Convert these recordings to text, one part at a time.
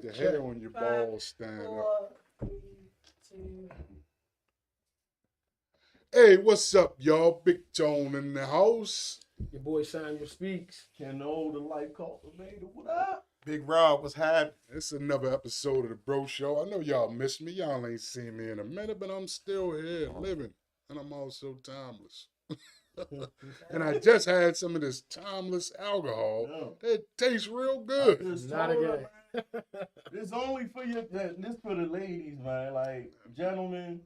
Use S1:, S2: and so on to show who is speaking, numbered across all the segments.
S1: The hair on your balls stand up.
S2: 4, 3, 2.
S1: Hey, what's up, y'all? Big Tone in the house.
S3: Your boy Samuel speaks.
S4: Can know the life cultivator. What up?
S5: Big Rob was happening.
S1: It's another episode of the Bro Show. I know y'all missed me. Y'all ain't seen me in a minute, but I'm still here living. And I'm also timeless. And I just had some of this timeless alcohol. It tastes real good.
S3: Not again.
S4: It's only for you. This for the ladies, man. Like, gentlemen.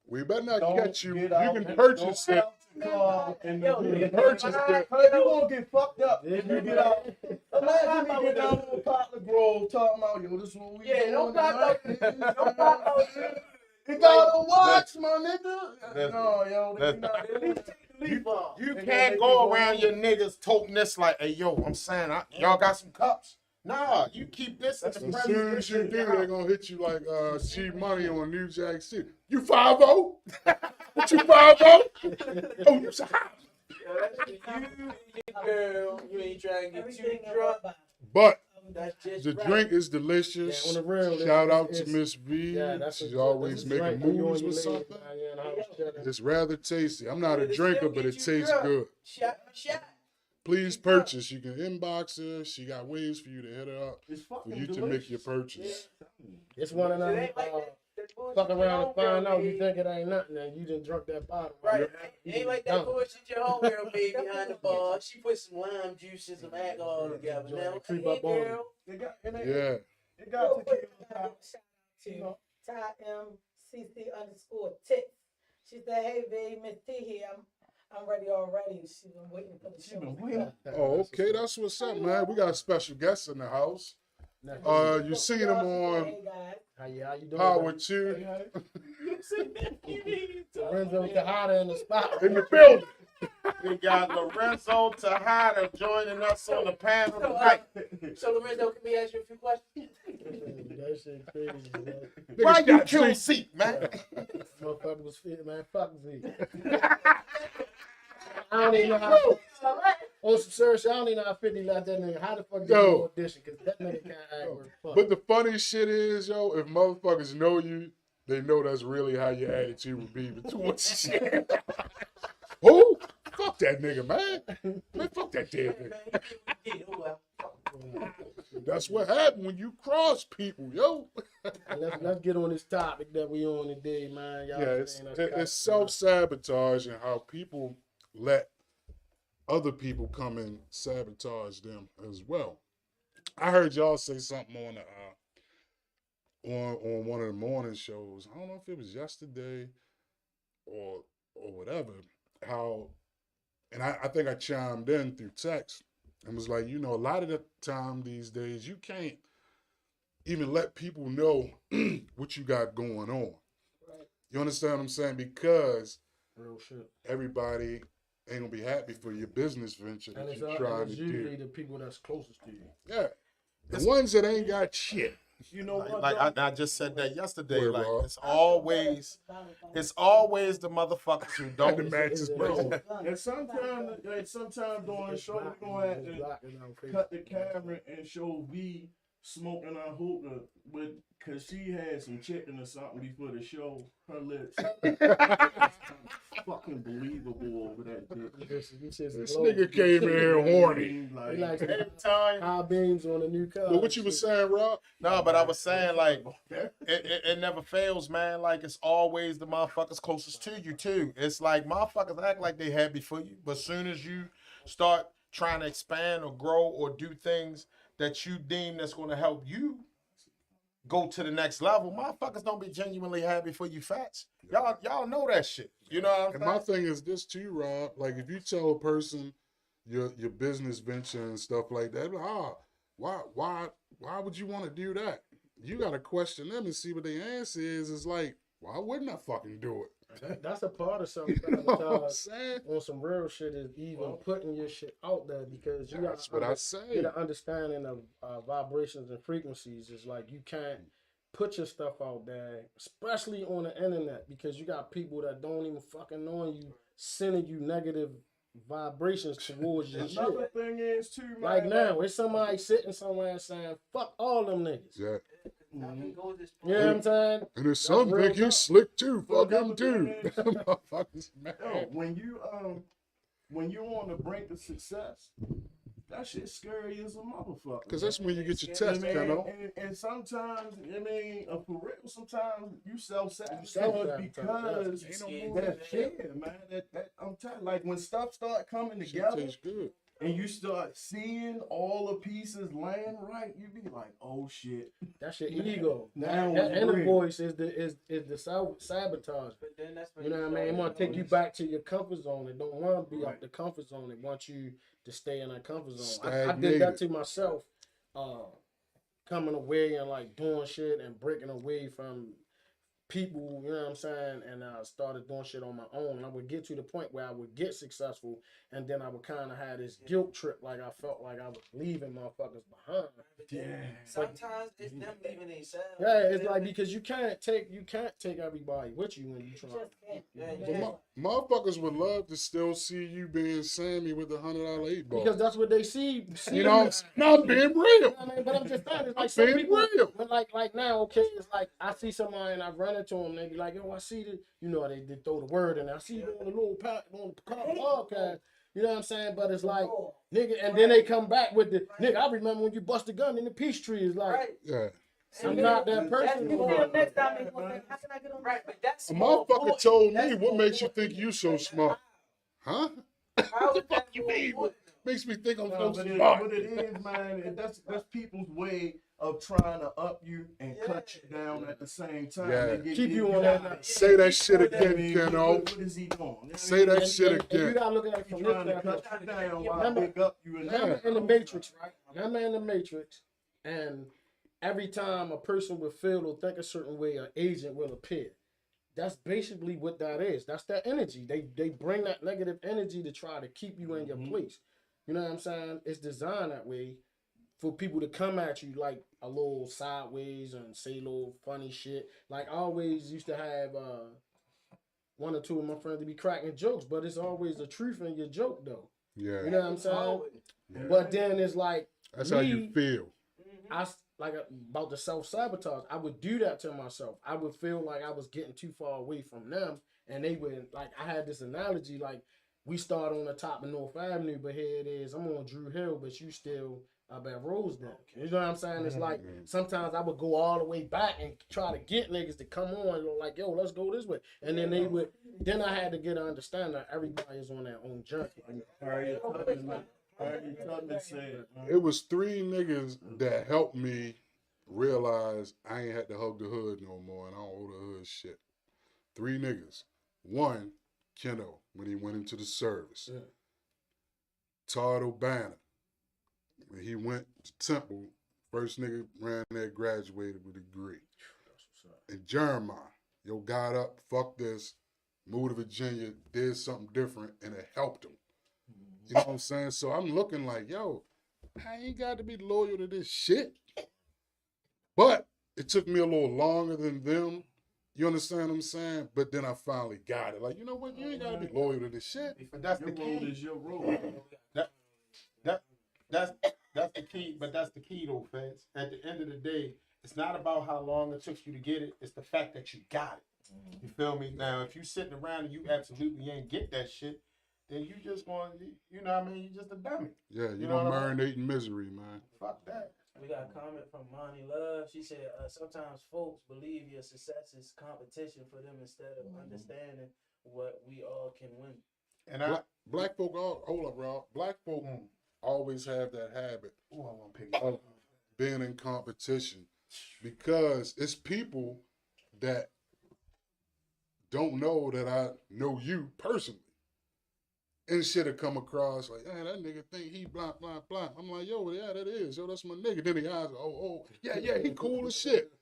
S1: We better not
S4: Don't
S1: catch you.
S4: get
S1: You
S4: out
S1: can
S4: and
S1: purchase
S4: don't
S1: it.
S4: get out and
S2: Yo,
S4: you
S1: you
S4: can
S1: can purchase it.
S4: You won't get fucked up if you get out. Imagine me get down on Poplar Grove talking about, yo, this is what we
S2: Yeah,
S4: doing
S2: don't pop out.
S4: tonight.
S2: Don't pop out.
S4: You gotta watch, my nigga. No, yo,
S5: that's-
S2: At least take the leaf off.
S5: You
S4: And then
S5: can't
S4: they
S5: go
S4: can go
S5: around
S4: on.
S5: your niggas toting this like, hey, yo, I'm saying, y'all got some cups? Nah, you keep this in the
S1: As soon as you
S5: premise.
S1: do, they're gonna hit you like cheap money on New Jack City. You 5-0? What you 5-0? Oh, you so hot.
S2: You, girl, you ain't trying to get
S6: Everything
S2: too drunk.
S1: But
S2: That's just
S1: the
S2: right.
S1: drink is delicious.
S3: Yeah, on the real,
S1: Shout out
S3: it's-
S1: to Miss V.
S3: Yeah, that's
S1: She's
S3: a-
S1: always
S3: that's a
S1: making
S3: drink when you
S1: moves
S3: and
S1: with
S3: your lady,
S1: something.
S3: man, in the house chilling.
S1: It's rather tasty. I'm not a
S2: It'll
S1: drinker,
S2: still
S1: but
S2: get
S1: it
S2: you
S1: tastes
S2: drunk.
S1: good.
S2: Shot.
S1: Please purchase. You can inbox her. She got ways for you to hit her up
S4: It's
S1: for
S4: fucking
S1: you to
S4: delicious.
S1: make your purchase.
S3: It's one of
S2: It
S3: them.
S2: ain't like that bullshit
S3: Fuck around
S2: your
S3: and find
S2: homegirl
S3: out you
S2: made.
S3: think it ain't nothing, and you done drunk that bottle.
S2: Right.
S3: You
S2: Ain't like that
S3: done.
S2: bullshit your homegirl made behind the bar. She put some lime juice and some alcohol together.
S3: Enjoy
S2: Now,
S3: it. Creep
S2: hey,
S3: up on
S2: girl.
S4: It got, and
S1: Yeah.
S4: it got tequila
S6: Shout
S4: top.
S6: out to Ty MCC_Tix. She said, "Hey, babe, Miss T here. I'm ready already." She's been waiting for the
S4: She
S6: show.
S4: been waiting.
S1: Oh, okay. That's what's up, man. We got special guests in the house. You seen them on
S6: Hey, guys.
S3: How you doing?
S1: Howard 2
S3: Lorenzo Tejada in the spot.
S1: in the building.
S5: We got Lorenzo Tejada joining us on the panel
S2: So,
S5: tonight.
S2: so Lorenzo, can we ask you a few questions?
S3: That shit crazy, man.
S5: Why
S1: Niggas
S5: you
S1: got
S5: kill
S1: sleep.
S5: seat, man?
S3: Motherfucker was fit, man. Fuck me. I don't even know how. On some serious, I don't even know how 50 left that nigga. How the fuck did
S1: Yo.
S3: you audition? Because that nigga can't act worth fuck.
S1: But the funny shit is, yo, if motherfuckers know you, they know that's really how your attitude would be towards shit. Who? Fuck that nigga, man. Man, fuck that dead nigga.
S2: Man, you did what you did. Oh, well.
S1: That's what happened when you cross people, yo.
S3: Let's get on this topic that we on today, man. Y'all
S1: Yeah, it's
S3: understand us, guys.
S1: self-sabotage and how people let other people come and sabotage them as well. I heard y'all say something on on one of the morning shows. I don't know if it was yesterday or whatever. How, and I think I chimed in through text and was like, you know, a lot of the time these days you can't even let people know what you got going on.
S6: Right.
S1: You understand what I'm saying? Because
S3: Real shit.
S1: everybody ain't gonna be happy for your business venture
S3: And
S1: that
S3: it's,
S1: you're trying to
S3: usually
S1: do.
S3: the people that's closest to you.
S1: Yeah, the ones that ain't got shit.
S4: You know what?
S5: Like I just said that yesterday.
S1: Word,
S5: Like
S1: Rob.
S5: it's always the motherfuckers who
S1: And
S5: don't.
S1: the match is breaking.
S4: And sometimes during the show, we're gonna have to cut the camera and show V smoking our hookah, but cause she had some chicken or something before the show. Her lips, fucking believable over that dick.
S1: This nigga came in here horny.
S3: He likes
S5: Every time.
S3: high beams on a new car.
S1: But what you was saying, Rob?
S5: No, but I was saying like it never fails, man. Like it's always the motherfuckers closest to you too. It's like motherfuckers act like they happy for you, but soon as you start trying to expand or grow or do things that you deem that's going to help you go to the next level, motherfuckers don't be genuinely happy for you fats. Y'all know that shit. You know what I'm
S1: And my
S5: saying?
S1: thing is this too, Rob. Like if you tell a person your business venture and stuff like that, like, why would you want to do that? You gotta question them and see what their answer is. It's like, why wouldn't I fucking do it?
S3: That's a part of something.
S1: You know what I'm
S3: Sabotage
S1: saying?
S3: on some real shit is even putting your shit out there because you
S1: That's
S3: got
S1: what I say.
S3: get an understanding of vibrations and frequencies. It's like you can't put your stuff out there, especially on the internet, because you got people that don't even fucking know you, sending you negative vibrations towards your shit.
S4: Another thing is too, man.
S3: Like now, it's somebody sitting somewhere and saying, "Fuck all them niggas."
S1: Yeah.
S3: You know what I'm saying?
S1: And there's some
S3: real
S1: think
S3: talk.
S1: he's slick too. Fuck him
S4: another
S1: too.
S4: thing is-
S1: Motherfuckers mad.
S4: Yo, when you on the brink of success, that shit scary as a motherfucker.
S1: Because that's when you get your
S2: I
S1: test,
S4: I mean,
S1: you know.
S4: and sometimes, I mean, for real, sometimes you self-sabotage
S3: self-sabotage,
S4: because
S1: Ain't no
S2: Yeah.
S1: more
S4: that fear, man. That I'm telling you, like when stuff start coming
S1: Shit
S4: together
S1: tastes good.
S4: and you start seeing all the pieces land right, you be like, oh shit.
S3: That's your ego.
S4: Now
S3: That
S4: it's
S3: inner
S4: real.
S3: voice is the sabotage.
S2: But then that's when
S3: You know what I mean? It want to take you back to your comfort zone. It don't want to be out the comfort zone. It wants you to stay in that comfort zone. I did that to myself, coming away and like doing shit and breaking away from people, you know what I'm saying? And I started doing shit on my own. And I would get to the point where I would get successful, and then I would kind of have this guilt trip, like I felt like I was leaving motherfuckers behind.
S2: Sometimes it's them leaving themselves.
S3: Yeah, it's like because you can't take everybody with you when you
S6: You
S3: try.
S6: just can't.
S2: Yeah, you
S1: But
S2: can't.
S1: motherfuckers would love to still see you being Sammy with the $100 8
S3: Because
S1: ball.
S3: that's what they see.
S1: You know, no, I'm being real.
S3: You know what I mean? But I'm just saying, it's like
S1: I'm
S3: some
S1: being
S3: people,
S1: real.
S3: when like now, okay, it's like I see somebody and I run into them, they be like, yo, I see the, you know, they throw the word in. I see you on the little on the podcast. You know what I'm saying? But it's like, nigga, and then they come back with the nigga. I remember when you bust a gun in the peace tree. It's like,
S2: Right.
S1: Yeah.
S3: I'm not that person.
S6: You
S3: no
S6: see
S3: more.
S6: them next time, they gonna say, how can I get on
S2: Right, but that's
S1: A
S2: more
S1: motherfucker
S2: important.
S1: told me,
S2: That's
S1: what
S2: more
S1: makes you
S2: important.
S1: think you so smart? Huh?
S2: How is
S1: What the fuck
S2: that
S1: you
S2: more
S1: mean?
S2: important?
S1: Makes me think I'm
S4: No,
S1: so
S4: but
S1: smart.
S4: what it is, man, and that's people's way of trying to up you and cut you down at the same time.
S1: Yeah.
S4: They
S3: Keep you on that.
S4: Yeah,
S1: Say that shit
S4: I
S1: again,
S4: mean,
S1: Keno.
S4: what is he doing?
S1: Say that
S3: And
S1: shit
S3: you
S1: again.
S3: gotta look at it
S4: He
S3: from
S4: trying
S3: this
S4: to
S3: standpoint.
S4: cut you down while I
S3: Remember-
S4: pick up you in
S3: Remember in the Matrix, right? Remember in the Matrix, and every time a person will feel or think a certain way, an agent will appear. That's basically what that is. That's that energy. They bring that negative energy to try to keep you in your place. You know what I'm saying? It's designed that way for people to come at you like a little sideways and say little funny shit. Like I always used to have one or two of my friends to be cracking jokes, but it's always the truth in your joke though.
S1: Yeah.
S3: You know what I'm saying?
S2: Always.
S3: But then it's like
S1: That's how you
S3: me,
S1: feel.
S3: like about the self-sabotage. I would do that to myself. I would feel like I was getting too far away from them, and they would like. I had this analogy like we start on the top of North Avenue, but here it is. I'm on Drew Hill, but you still up at Rosedale. You know what I'm saying? It's like sometimes I would go all the way back and try to get niggas to come on, you know, like yo, let's go this way, and then they would. Then I had to get an understanding that everybody is on their own journey.
S4: Harriet Tubman said,
S1: It was 3 niggas that helped me realize I ain't had to hug the hood no more and I don't owe the hood shit. 3 niggas. 1, Keno, when he went into the service.
S3: Yeah.
S1: Todd O'Banner, when he went to Temple, first nigga ran there, graduated with a degree. And Jeremiah, yo, got up, fuck this, moved to Virginia, did something different, and it helped him. You know what I'm saying? So I'm looking like, yo, I ain't got to be loyal to this shit. But it took me a little longer than them. You understand what I'm saying? But then I finally got it. Like, you know what? You ain't got to be loyal to this shit.
S5: But that's
S4: your
S5: the
S4: road
S5: key.
S4: is your road.
S5: That's the key. But that's the key though, Feds. At the end of the day, it's not about how long it took you to get it. It's the fact that you got it. You feel me? Now, if you sitting around and you absolutely ain't get that shit, then you just going, you know what I mean? You just a dummy.
S1: Yeah,
S5: You
S1: you
S5: know
S1: don't
S5: what I
S1: marinate in misery, man.
S5: Fuck that.
S2: We got a comment from Monty Love. She said, sometimes folks believe your success is competition for them instead of understanding what we all can win.
S5: And I,
S1: Black folk, hold up, Rob. Black folk always have that habit
S5: I want to pick it
S1: of
S5: up.
S1: being in competition because it's people that don't know that I know you personally. And shit have come across like, that nigga think he blah, blah, blah. I'm like, yo, yeah, that is. Yo, that's my nigga. Then the eyes, yeah, he cool as shit.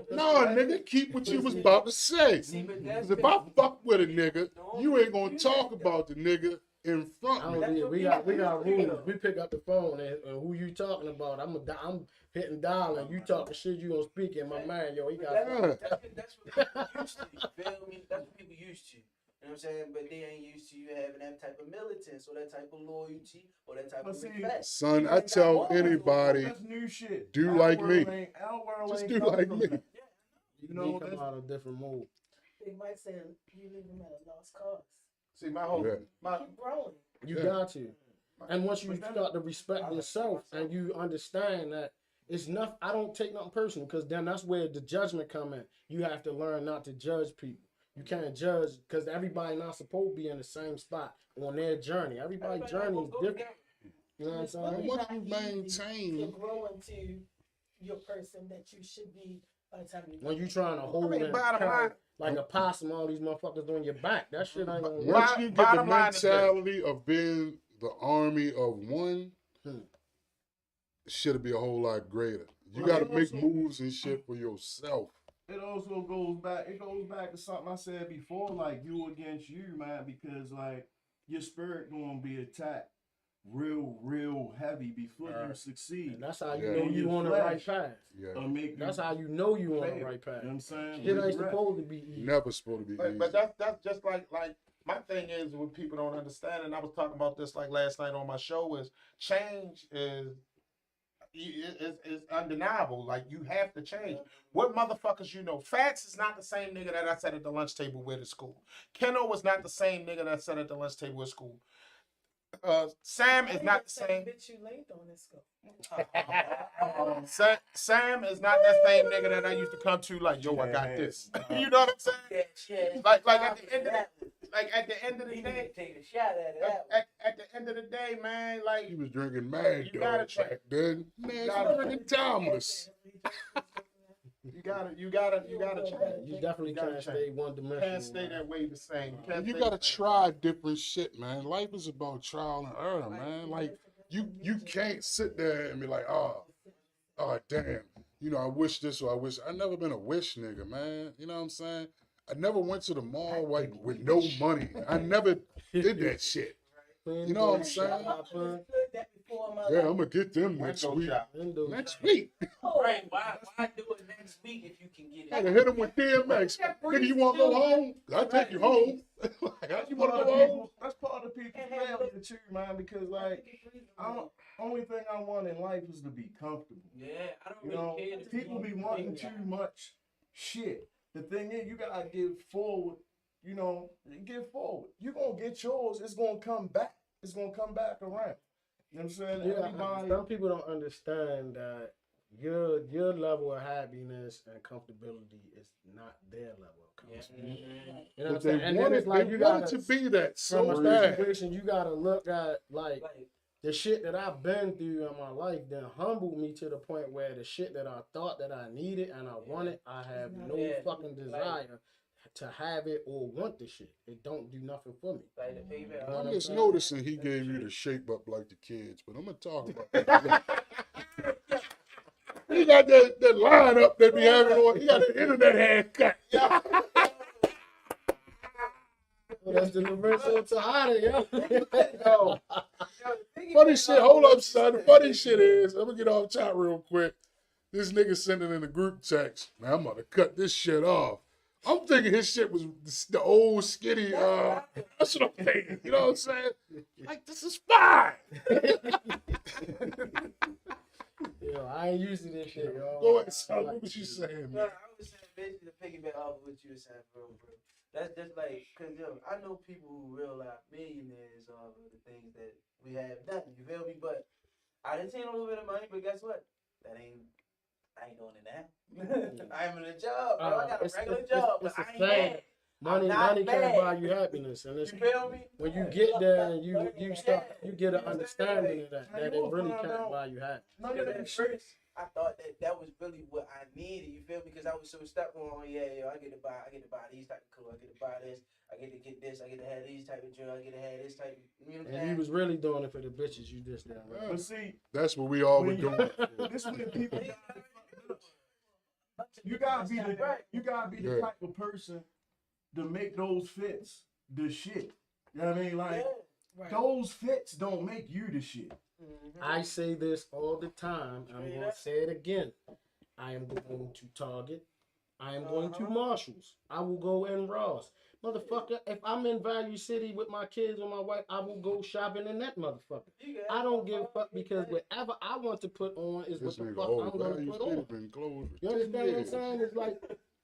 S1: No, nigga, keep what you was about to say.
S2: See, but that's
S1: Because if I fuck with a nigga, you ain't gonna talk about the nigga in front
S3: I
S1: of me.
S3: don't need, we got rules. We pick up the phone and who you talking about. I'm hitting dial and you talking shit. You gonna speak in my mind, yo. He got.
S1: Yeah.
S2: That's what people used to. You feel me? That's what people used to. You know what I'm saying? But they ain't used to you having that type of militance or that type of loyalty or that type
S4: But
S2: of
S4: see,
S2: respect.
S1: Son,
S2: People
S1: I
S2: ain't got
S1: tell
S2: morals no more.
S1: anybody,
S4: That's new shit.
S1: do
S4: Our
S1: like
S4: world
S1: me.
S4: Our world
S1: Just
S4: ain't
S1: do
S4: come
S1: like
S4: from
S1: me.
S4: that.
S3: You
S4: know,
S3: come
S4: that's-
S3: out of a different mode.
S6: Big Mike said you leave him at a lost cause.
S5: See, my whole,
S1: Yeah.
S5: my,
S6: Keep growing.
S3: You
S1: Yeah.
S3: got to. And once you
S4: But then-
S3: start to respect yourself and you understand that it's not, I don't take nothing personal because then that's where the judgment come in. You have to learn not to judge people. You can't judge because everybody not supposed to be in the same spot on their journey. Everybody's journey is different. You know what I'm
S6: It's
S3: saying?
S6: really
S1: Once
S6: not
S1: you
S6: easy
S1: maintain-
S6: to grow into your person that you should be by the time you
S3: When you trying to hold
S5: mean,
S3: and
S5: bottom
S3: carry
S5: line-
S3: like a possum, all these motherfuckers on your back. That shit ain't gonna work.
S1: Once you get the
S5: Bottom line is this.
S1: mentality of being the army of one, shit'll be a whole lot greater. You
S4: Well,
S1: gotta
S4: it
S1: make
S4: also-
S1: moves and shit for yourself.
S4: It also goes back. It goes back to something I said before, like you against you, man, because like your spirit gonna be attacked real heavy before you succeed.
S3: And that's how you
S1: Yeah.
S3: know
S4: And
S3: you
S4: your
S3: on the right
S4: flesh
S3: path.
S1: Yeah.
S4: Make
S3: That's
S4: you
S3: how you know you on the
S4: fail.
S3: right path.
S4: You know what I'm saying?
S3: Shit ain't
S4: Regret.
S3: supposed to be easy.
S1: Never supposed to be
S5: but,
S1: easy.
S5: but that's just like my thing is what people don't understand, and I was talking about this like last night on my show, is change is undeniable. Like you have to change. What motherfuckers you know? Fats is not the same nigga that I sat at the lunch table with at school. Keno was not the same nigga that sat at the lunch table at school. Sam is not the same.
S6: Bitch you laid on this go.
S5: Sam is not that same nigga that I used to come to like, yo, I got this. You know what I'm saying?
S2: Yeah.
S5: Like at the end of the, like at the end of the
S2: He
S5: day,
S2: need to take a shot at it.
S5: at the end of the day, man, like
S1: He was drinking mad
S5: You gotta
S1: dog
S5: try.
S1: back then. Man,
S5: gotta-
S1: he was drinking Timeless.
S5: you gotta change.
S3: You definitely
S5: You gotta
S3: can't
S5: change.
S3: stay one dimensional.
S5: Can't stay that way the same. Can't
S1: You
S5: stay
S1: gotta
S5: the same.
S1: try different shit, man. Life is about trial and error, man. Like you can't sit there and be like, oh damn, you know, I wish this or I wish. I never been a wish nigga, man. You know what I'm saying? I never went to the mall like with no money. I never did that shit. You know what I'm saying? Yeah, I'm gonna get them next
S5: Window
S1: week.
S5: shop.
S1: Next week.
S2: Right? Why do it next week if you can get
S1: I
S2: it?
S1: can hit him with DMX. Nigga, you wanna go home? I'll take you home.
S4: That's
S1: You
S4: part
S1: wanna
S4: of
S1: go home?
S4: people. That's part of people's failure too, man. Because like, only thing I want in life is to be comfortable.
S2: Yeah, I don't
S4: You
S2: really
S4: know,
S2: care. if
S4: people be
S2: you
S4: wanting
S2: think
S4: too
S2: that.
S4: much shit. The thing is, you gotta give forward. You know, give forward. You gonna get yours. It's gonna come back. It's gonna come back around. You know what I'm saying?
S3: Yeah,
S4: Everybody.
S3: some people don't understand that your level of happiness and comfortability is not their level of
S2: Yeah.
S3: comfortability.
S2: Mhm.
S3: You know what I'm
S1: But
S3: saying?
S1: they
S3: And then it's like
S1: wanted,
S3: you
S1: they wanted
S3: gotta,
S1: to be that
S3: from
S1: so
S3: a
S1: bad.
S3: situation, you gotta look at like
S2: Like,
S3: the shit that I've been through in my life then humbled me to the point where the shit that I thought that I needed and I wanted, I have no
S2: Yeah.
S3: fucking desire to have it or want the shit. It don't do nothing for me.
S2: like the favorite.
S3: You know what
S1: I'm
S3: I'm
S1: just
S3: saying?
S1: noticing he gave you the shape up like the kids, but I'm gonna talk about that. He got that line up that be having on. He got the internet haircut.
S3: Well, that's the Lorenzo Tejada, yo.
S5: Yo,
S1: Funny shit. Hold up, son. The funny shit is, I'm gonna get off top real quick. This nigga sending in the group text. Man, I'm about to cut this shit off. I'm thinking his shit was the old skinny. That's what I'm thinking. You know what I'm saying? Like this is fine.
S3: Yo, I ain't used to this shit, yo.
S1: Go ahead, son. What was you saying,
S2: No,
S1: man?
S2: I was saying basically to piggyback off of what you were saying, bro. That's just like, cause yo, I know people who realize millionaires are the things that we have done. You feel me? But I didn't take a little bit of money, but guess what? I ain't doing it now. I'm in a job, bro. I got a regular job, but
S3: it's a
S2: I ain't
S3: thing.
S2: mad.
S3: Money
S2: not
S3: can't
S2: mad.
S3: buy you happiness, and
S2: You
S3: it's
S2: feel me?
S3: when you get there and you get an understanding of that
S4: Man,
S3: it
S4: you'll
S3: really
S4: find
S3: can't
S4: out.
S3: buy you happiness.
S4: None of
S2: Because
S4: that
S2: at
S4: shit.
S2: first, I thought that was really what I needed. You feel me? Because I was so stuck on, I get to buy these type of clothes. I get to buy this. I get to get this. I get to have these type of jewelry. I get to have this type of, you know what I'm
S3: And
S2: saying?
S3: you was really doing it for the bitches you just done. Right?
S4: But see,
S1: That's what we all were
S4: when you-
S1: doing.
S4: this when people. You gotta be the
S1: Yeah.
S4: type of person to make those fits the shit. You know what I mean? Like
S6: Right.
S4: those fits don't make you the shit.
S2: Mhm.
S3: I say this all the time. I'm going to say it again. I am going to Target. I am going to Marshalls. I will go in Ross. Motherfucker, if I'm in Value City with my kids or my wife, I will go shopping in that motherfucker. I don't give a fuck because whatever I want to put on is
S1: This
S3: what the
S1: nigga
S3: fuck
S1: old.
S3: I'm going to
S1: Value
S3: put
S1: City
S3: on.
S1: been closed for
S3: You
S1: 10
S3: understand what I'm
S1: years.
S3: saying? It's like,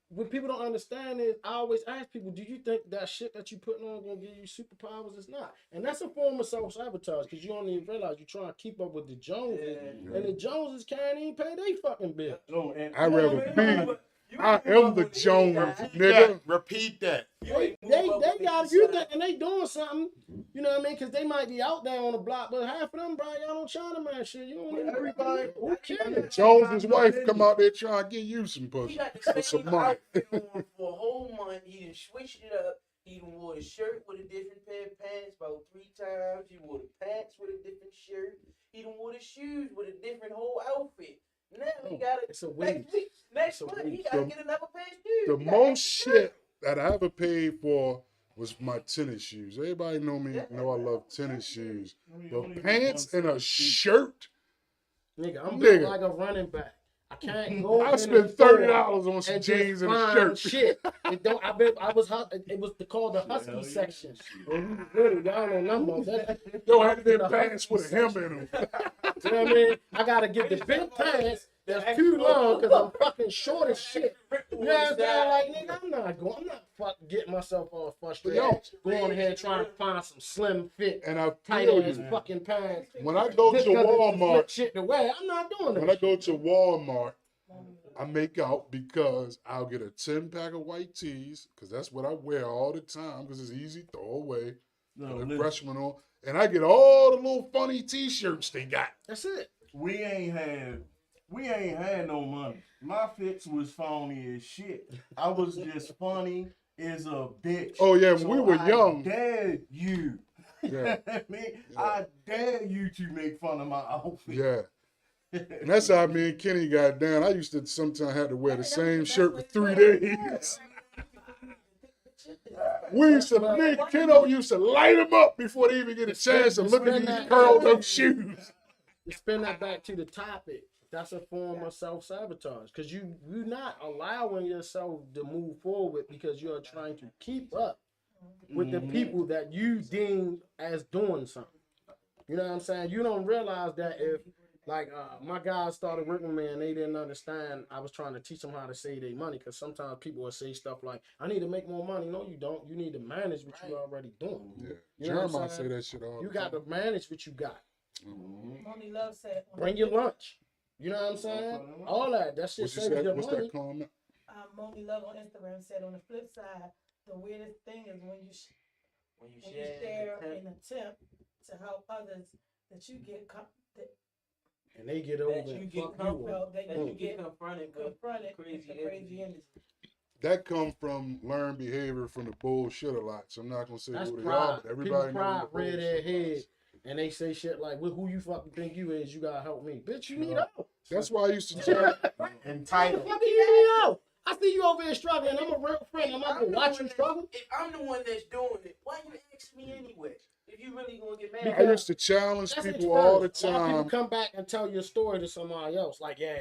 S3: what people don't understand is, I always ask people, do you think that shit that you putting on gonna give you superpowers? It's not. And that's a form of self-sabotage because you don't even realize you're trying to keep up with the Joneses.
S2: Yeah.
S3: And the Joneses can't even pay their fucking bill.
S4: No, and
S1: I'd rather
S2: man,
S1: be.
S2: you
S1: I
S2: ain't move
S1: am
S2: up
S1: the
S2: on the
S1: Jones,
S2: inside.
S1: nigga.
S5: Repeat that.
S2: You
S3: They,
S2: ain't move
S3: they,
S2: up on
S3: they
S2: the
S3: got you
S2: inside.
S3: thinking they doing something, you know what I mean? Because they might be out there on the block, but half of them probably out on Chinaman shit. You don't even
S4: everybody-
S3: who cares?
S1: Jones's wife come out there trying to get you some
S2: He
S1: pussy
S2: got
S1: for
S2: the
S1: some
S2: same
S1: money.
S2: outfit on for a whole month. He done switched it up. He done wore a shirt with a different pair of pants about 3 times. He wore the pants with a different shirt. He done wore the shoes with a different whole outfit. Now he got it.
S3: It's a waste.
S2: Next
S3: It's a
S2: month he
S3: waste.
S2: gotta get another pair of shoes.
S1: The
S2: He got
S1: most
S2: extra
S1: shit that I ever paid for was my tennis shoes. Everybody know me, know I love tennis shoes. But pants and a shirt,
S3: Nigga, I'm
S1: Nigga.
S3: built like a running back. I can't go.
S1: I
S3: in
S1: spent
S3: the store
S1: $30 on some
S3: and
S1: jeans
S3: just
S1: and a
S3: find
S1: shirt.
S3: shit. It don't. I bet I was. It was called the Husky
S4: Hell yeah.
S3: section. And we was really, y'all know numbers.
S1: Yo, had them pants with a hem in them.
S3: You know what I mean? I gotta get the big pants that's too long because I'm fucking short as shit. You know what I'm saying? Like, nigga, I'm not fucking getting myself all frustrated.
S1: Yo.
S3: Going ahead trying to find some slim fit,
S1: And I
S3: tight
S1: feel
S3: ass
S1: you.
S3: fucking pants.
S1: When I go to
S3: Just 'cause it's some
S1: Walmart,
S3: slick shit to wear, I'm not doing that.
S1: when I go to Walmart, I make out because I'll get a 10-pack of white tees, because that's what I wear all the time, because it's easy, throw away,
S4: No,
S1: put a
S4: listen,
S1: freshman on, and I get all the little funny t-shirts they got.
S3: That's it.
S4: we ain't had no money. My fits was phony as shit. I was just funny as a bitch.
S1: Oh, yeah, when we were
S4: I
S1: young.
S4: dare you.
S1: Yeah.
S4: I mean, I dare you to make fun of my outfit.
S1: Yeah. And that's how me and Kenny got down. I used to sometimes have to wear the same shirt for 3 days. We used to, me and Kiddo used to light them up before they even get a chance to look at these curled up shoes.
S3: To spin that back to the topic, that's a form of self-sabotage because you're not allowing yourself to move forward because you are trying to keep up with the people that you deem as doing something. You know what I'm saying? You don't realize that if, like, my guys started working with me and they didn't understand, I was trying to teach them how to save their money because sometimes people will say stuff like, I need to make more money. No, you don't. You need to manage what you're already doing.
S1: Yeah.
S3: You know what I'm
S1: Jeremiah say
S3: saying?
S1: that shit all
S3: You
S1: the
S3: got
S1: time.
S3: to manage what you got.
S6: Moni Love said.
S3: Bring your lunch. You know what I'm saying? All that. That shit
S1: What's,
S3: saves your
S1: what's
S3: money.
S1: that comment?
S6: Moni Love on Instagram said on the flip side, the weirdest thing is when you share an attempt to help others that you get
S3: And they get over
S2: That you
S3: and
S2: get
S3: fuck you up.
S6: well, that
S2: that
S6: you
S2: you
S6: get
S2: get confronted with
S6: confronted
S2: crazy
S6: with the crazy energy.
S1: That come from learned behavior from the bullshit a lot. So I'm not gonna say
S3: That's
S1: who they
S3: pride.
S1: are, but
S3: People
S1: everybody
S3: pride
S1: knows
S3: rear their head and they say shit like, well, who you fucking think you is? You gotta help me. Bitch, you need help.
S1: That's why I used to tell.
S5: Entitled.
S3: What do you need help? I see you over here struggling. I'm a real friend. I'm not gonna watch you struggle.
S2: If I'm the one that's doing it, why you ask me anyway? If you really gonna get mad,
S1: I used to challenge
S3: That's
S1: people all the
S3: exposed. A lot of people
S1: time.
S3: come back and tell your story to somebody else. Like, yeah,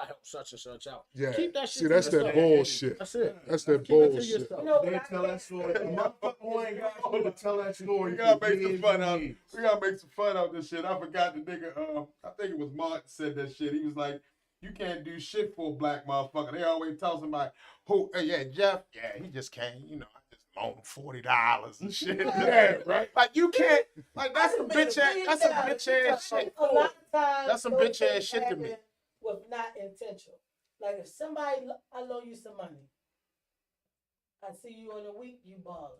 S3: I helped such and such out.
S1: Yeah.
S3: Keep that shit
S1: See,
S3: to
S1: that's
S3: yourself.
S1: that bullshit.
S3: That's it.
S1: That's that
S3: Keep it to
S1: bullshit.
S3: yourself.
S6: No,
S4: They tell that story. The motherfucker who ain't got shit to tell that story.
S5: We gotta
S4: for
S5: make some
S4: years
S5: fun
S4: and
S5: out.
S4: years.
S5: We gotta make some fun out this shit. I forgot the nigga. I think it was Mark said that shit. He was like, "You can't do shit for a black motherfucker." They always tell somebody, "Who? Yeah, Jeff. Yeah, he just can't. You know, I just loaned him $40 and shit."
S1: Yeah, right.
S5: Like you can't. Like that's some bitch ass. That's some bitch ass shit.
S6: A lot of times,
S5: That's some
S6: those
S5: bitch ass
S6: things
S5: shit to me.
S6: happen with not intentional. Like if somebody, I loan you some money. I see you in a week, you balling.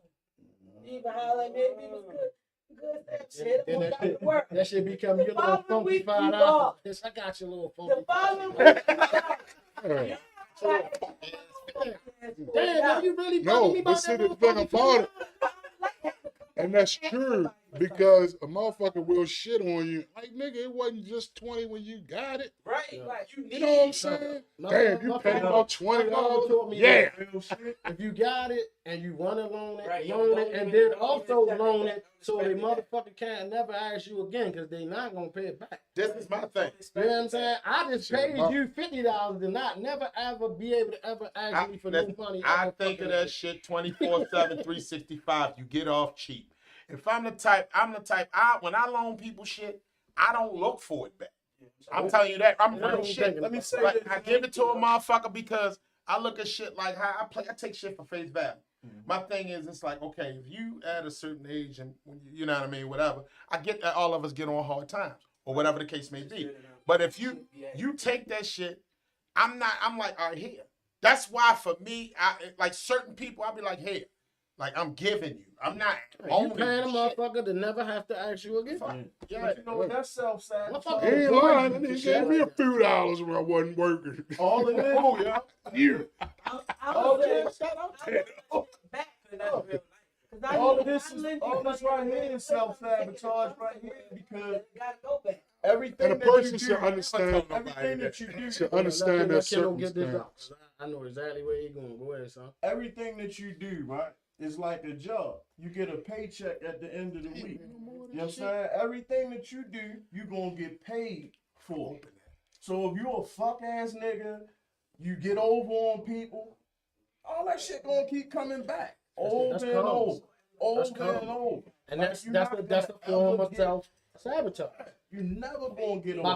S6: You even holler at me, it was good. Good that shit.
S3: Then
S6: It got to work.
S3: That shit become your
S6: The
S3: little
S6: following
S3: funky
S6: week, you
S3: $5.
S6: ball.
S3: Yes, I got your little
S6: The
S3: funky.
S6: following week, you ball.
S1: Yeah.
S3: Damn, now you really
S1: No,
S3: bugging me
S1: but
S3: about
S1: see
S3: that
S1: the
S3: little
S1: thing
S3: funky
S1: about it,
S6: Like,
S1: and that's true because a motherfucker will shit on you. Like nigga, it wasn't just 20 when you got it.
S2: right? Right, right.
S1: You know what I'm saying?
S3: My-
S1: Damn, you
S3: my
S1: paid
S3: father-
S1: about
S3: my father
S1: $20.
S3: taught me
S1: Yeah.
S3: that if you got it and you want to loan it,
S2: Right,
S3: loan
S2: don't
S3: it, and
S2: even-
S3: then
S2: don't
S3: also
S2: even
S3: loan
S2: expect
S3: it
S2: that.
S3: so they
S2: Expect that.
S3: motherfucker can't never ask you again because they not gonna pay it back.
S5: This is my thing.
S3: You know what I'm saying? I just
S1: Shit,
S3: paid
S1: my-
S3: you $50 to not never ever be able to ever ask me for no money.
S5: I
S3: ever
S5: think of
S3: fucking
S5: that
S3: again.
S5: shit 24/7, 365. You get off cheap. If I'm the type, when I loan people shit, I don't look for it back. I'm telling you that. I'm
S3: And I
S5: real
S3: ain't
S5: shit.
S3: thinking
S4: Let me
S3: about
S4: say
S5: Like,
S4: this.
S5: I give it to a motherfucker because I look at shit like how I take shit for face value. My thing is, it's like, okay, if you at a certain age and when you know what I mean, whatever, I get that all of us get on hard times or whatever the case may be. But if you take that shit, I'm like, all right, here. That's why for me, like certain people, I'll be like, here, like I'm giving you. I'm not
S3: You
S5: owning
S3: paying a
S5: you shit.
S3: motherfucker to never have to ask you again.
S5: Yeah.
S4: But you know what? That's self-sabotage.
S3: Motherfucker,
S1: He ain't
S3: Boy,
S1: lying.
S3: you
S1: That nigga
S3: shit
S1: gave me a
S3: like that.
S1: few dollars when I wasn't working.
S4: All of it.
S5: Oh yeah.
S1: You.
S4: All
S6: say,
S4: this, shout out to
S2: Back to that real life.
S6: 'cause I
S4: all
S6: need-
S4: of this
S6: I
S4: is
S6: lend you
S4: all this
S6: money,
S4: right here is self-sabotage right here because
S6: it gotta go back.
S4: everything
S1: And a
S4: that
S1: person
S4: you
S1: should
S4: do,
S1: understand.
S4: everything that you do,
S1: Should understand their
S3: Let Kendall get this out,
S1: circumstance.
S3: 'cause I know exactly where he going. Go ahead, son.
S4: everything that you do, right, is like a job. You get a paycheck at the end of the week. You know what I'm saying? Everything that you do, you gonna get paid for. So if you a fuck ass nigga, you get over on people, all that shit gonna keep coming back. Over
S3: that's
S4: and
S3: karma.
S4: over.
S3: That's
S4: Over and
S3: karma.
S4: over.
S3: And
S4: Like,
S3: that's
S4: you're
S3: that's
S4: not
S3: the that's the
S4: gonna
S3: form
S4: ever
S3: of
S4: get-
S3: self sabotage.
S4: You never gonna get
S3: By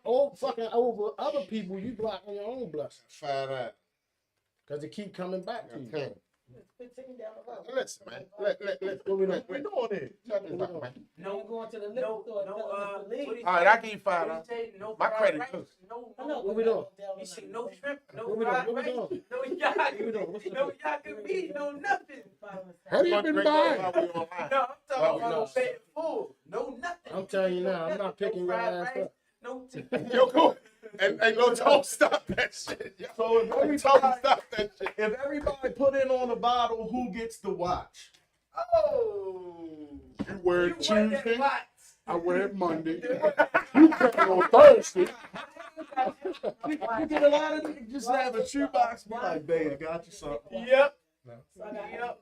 S4: over.
S3: fucking over other people, you blocking your own blessings
S5: Find out.
S3: because it keep coming back to you.
S5: Okay.
S6: It's 15 down the road.
S5: Listen, man. Let
S3: What we doing?
S4: What we doing here?
S5: check this out, man.
S6: No, going to the liquor
S2: No,
S6: store.
S2: no,
S6: telling us to leave.
S2: what he
S5: All right, I give you $5.
S2: What he say? No
S5: My
S2: fried
S5: credit
S2: rice,
S5: good.
S2: No,
S6: I know
S3: What we doing?
S2: He said no shrimp, no
S3: What we doing?
S2: fried
S3: What we
S2: rice,
S3: doing?
S2: no
S3: What we
S2: yacht,
S3: doing? What's the-
S2: no yacht meat, no nothing.
S1: How do you
S5: Gonna
S1: been
S5: drink
S1: buying?
S5: that while we online.
S2: No, I'm
S5: Well,
S2: talking
S3: no.
S2: about paying full. No nothing.
S3: I'm telling you now, I'm
S2: No
S3: not picking your
S2: fried
S3: ass
S2: rice,
S3: up.
S2: No
S5: Yo, go and go don't stop that shit. Yo.
S4: So if
S5: Don't
S4: everybody,
S5: stop that shit.
S4: if everybody put in on the bottle, who gets the watch?
S2: Oh.
S1: You wear
S2: You
S1: it
S2: want that
S1: Tuesday.
S2: box.
S1: I wear it Monday. You pay on Thursday.
S4: You get a lot of niggas just have a shoebox. Be like, babe, I got you something.
S2: Yep.
S6: Yep.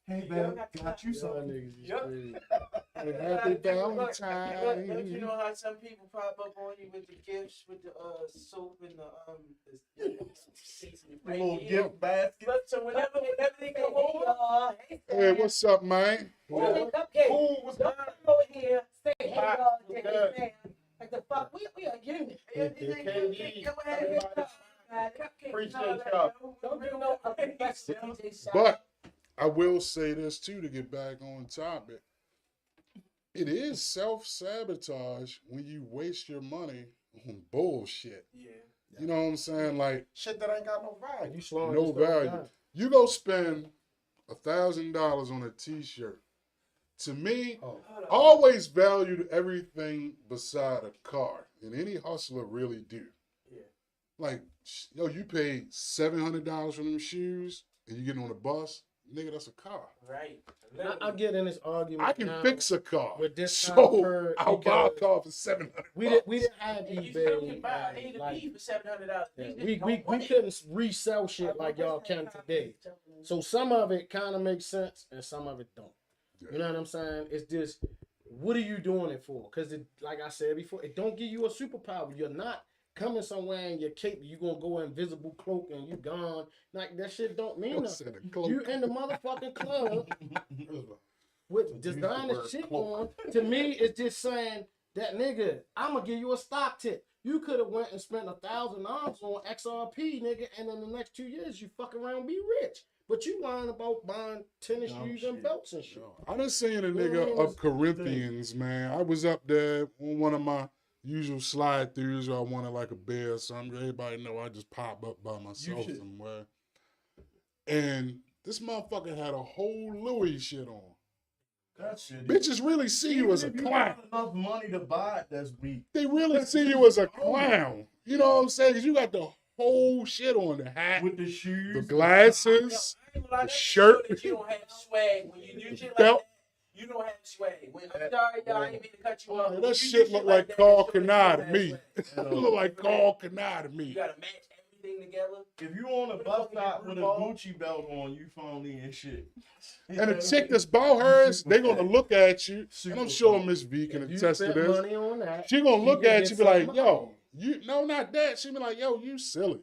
S4: Hey, babe, got you
S3: Y'all
S4: something.
S3: niggas is
S2: Yep.
S3: crazy.
S1: Happy
S2: Don't
S1: Valentine.
S2: you know how some people pop up on you with the gifts, with the soap and the
S4: A little gift basket.
S2: But so whenever they come over,
S1: Hey, what's up, man?
S6: Cupcake.
S5: Who was
S6: Don't come over here, say hey, y'all, say hey, man. Like the fuck, we are unit.
S5: Appreciate y'all.
S6: Don't do no DJ
S1: But I will say this too to get back on topic. It is self-sabotage when you waste your money on bullshit.
S2: Yeah.
S1: You know what I'm saying? Like
S5: Shit that ain't got no value.
S3: You slowing
S1: no
S3: yourself
S1: value.
S3: down.
S1: You go spend $1,000 on a t-shirt. To me,
S3: Oh,
S1: I always valued everything beside a car, and any hustler really do.
S2: Yeah.
S1: Like, yo, you paid $700 for them shoes, and you get on a bus, nigga, that's a car.
S2: Right.
S3: I get in this argument.
S1: I can
S3: now
S1: fix a car,
S3: with this time
S1: so
S3: period
S1: I'll buy a
S3: because
S1: car for $700.
S3: we didn't have
S2: And you still can
S3: eBay.
S2: buy A
S3: and,
S2: to
S3: like,
S2: B for $700.
S3: yeah, we couldn't resell shit like y'all can today. So some of it kind of makes sense and some of it don't. You know what I'm saying? It's just, what are you doing it for? Because, like I said before, it don't give you a superpower. You're not coming somewhere in your cape. You gonna go invisible cloak and you gone. Like, that shit don't mean nothing. You in the motherfucking club with designer
S5: word
S3: shit
S5: cloak.
S3: on. To me, it's just saying that nigga, I'm gonna give you a stock tip. You could have went and spent $1,000 on XRP, nigga, and in the next 2 years you fuck around and be rich. But you lying about buying tennis
S4: Dumb
S3: shoes and
S4: shit.
S3: belts and shit.
S1: I done seen a
S3: Yeah,
S1: nigga
S3: it's
S1: up Corinthians, man. I was up there on one of my usual slide throughs where I wanted like a beer or something. Everybody know I just pop up by myself
S4: should.
S1: somewhere. And this motherfucker had a whole Louis shit on.
S4: That shit.
S1: Bitches really see you as a
S4: If you
S1: clown.
S4: got enough money to buy it, that's weak.
S1: They really see you as a clown. You know what I'm saying? 'Cause you got the whole shit on, the hat,
S4: With the shoes,
S1: the glasses,
S2: I ain't gonna lie,
S1: the
S2: that
S1: shirt.
S2: show that you don't have swag when you do shit like
S1: Belt.
S2: that. You don't have swag. I'm sorry, y'all. I ain't mean to cut you off.
S1: Man,
S2: You
S1: that
S2: do
S1: shit look like
S2: that,
S1: Carl
S2: that show that you
S1: Kanai
S2: don't
S1: to me.
S2: have
S1: It
S2: swag.
S1: look like Carl Kanai to
S2: You
S1: me.
S2: gotta match everything together.
S4: If you on a
S2: What the
S4: bus
S2: fuck is
S4: stop
S2: your
S4: with a
S2: ball?
S4: Gucci belt on, you phony and shit.
S1: And the chick that's bought hers, they gonna look at you, and I'm sure
S4: Super
S1: Miss V can
S3: If you
S1: attest to
S3: spent
S1: this.
S3: money on that,
S1: She gonna look
S3: can
S1: at
S3: get
S1: you, be like,
S3: something
S1: "Yo,
S3: out of
S1: you no, not that." She be like, "Yo, you silly.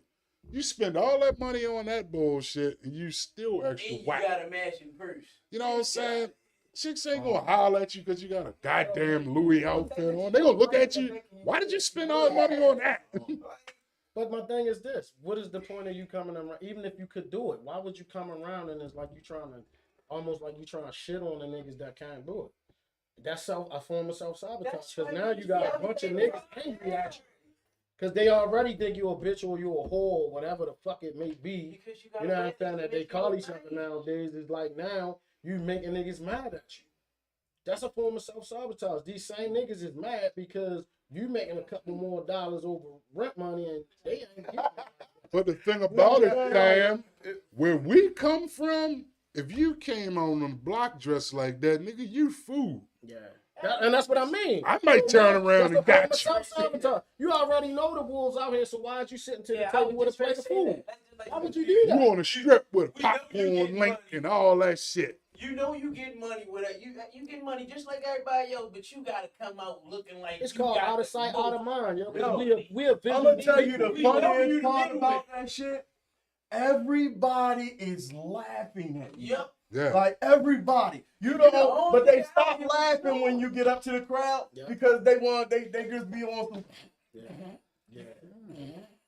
S1: You spend all that money on that bullshit, and you still extra
S2: And you
S1: whack."
S2: got a matching purse.
S1: You know what I'm saying? Chicks ain't gonna holler at you because you got a goddamn Louis outfit on. They gonna look at you. Why did you spend all the money on that?
S3: But my thing is this: what is the point of you coming around? Even if you could do it, why would you come around and it's like you trying to, almost like you trying to shit on the niggas that can't do it? That's a form of self sabotage. Because now you got a bunch of niggas angry at you because they already think you a bitch or you a whore or whatever the fuck it may be.
S2: Because you
S3: You know what I'm saying? That they call each other nowadays is like now you making niggas mad at you. That's a form of self sabotage. These same niggas is mad because you making a couple more dollars over rent money and they ain't getting it.
S1: But the thing about it, Sam, where we come from, if you came on the block dressed like that, nigga, you fool.
S3: Yeah. And that's what I mean.
S1: I might turn around and got you.
S3: Self-sabotage. You already know the wolves out here, so why aren't you sitting to the
S2: Yeah, I
S3: table
S2: was
S3: with a
S2: just
S3: plate
S2: gonna
S3: of
S2: say
S3: food?
S2: that. That's just like
S3: Why would
S2: you
S3: you do that?
S1: You on a strip with a
S2: We know you
S1: popcorn
S2: get
S1: link
S2: money.
S1: and all that shit.
S2: You know you get money with it. You get money just like everybody else, but you gotta come out looking like
S3: It's
S2: you
S3: called
S2: got
S3: out of
S2: the
S3: sight,
S2: most.
S3: out of mind, yo.
S4: Yo,
S3: We are
S4: I'm gonna tell you the
S2: We know you
S4: funniest
S2: the
S4: part
S2: middleman.
S4: about that shit. Everybody is laughing at you.
S2: Yep.
S1: Yeah.
S4: Like everybody, you
S2: You
S4: know,
S2: the only
S4: but they
S2: guy
S4: stop
S2: out here
S4: laughing
S2: who
S4: when
S2: know.
S4: you get up to the crowd
S3: Yeah.
S4: because they just be on some,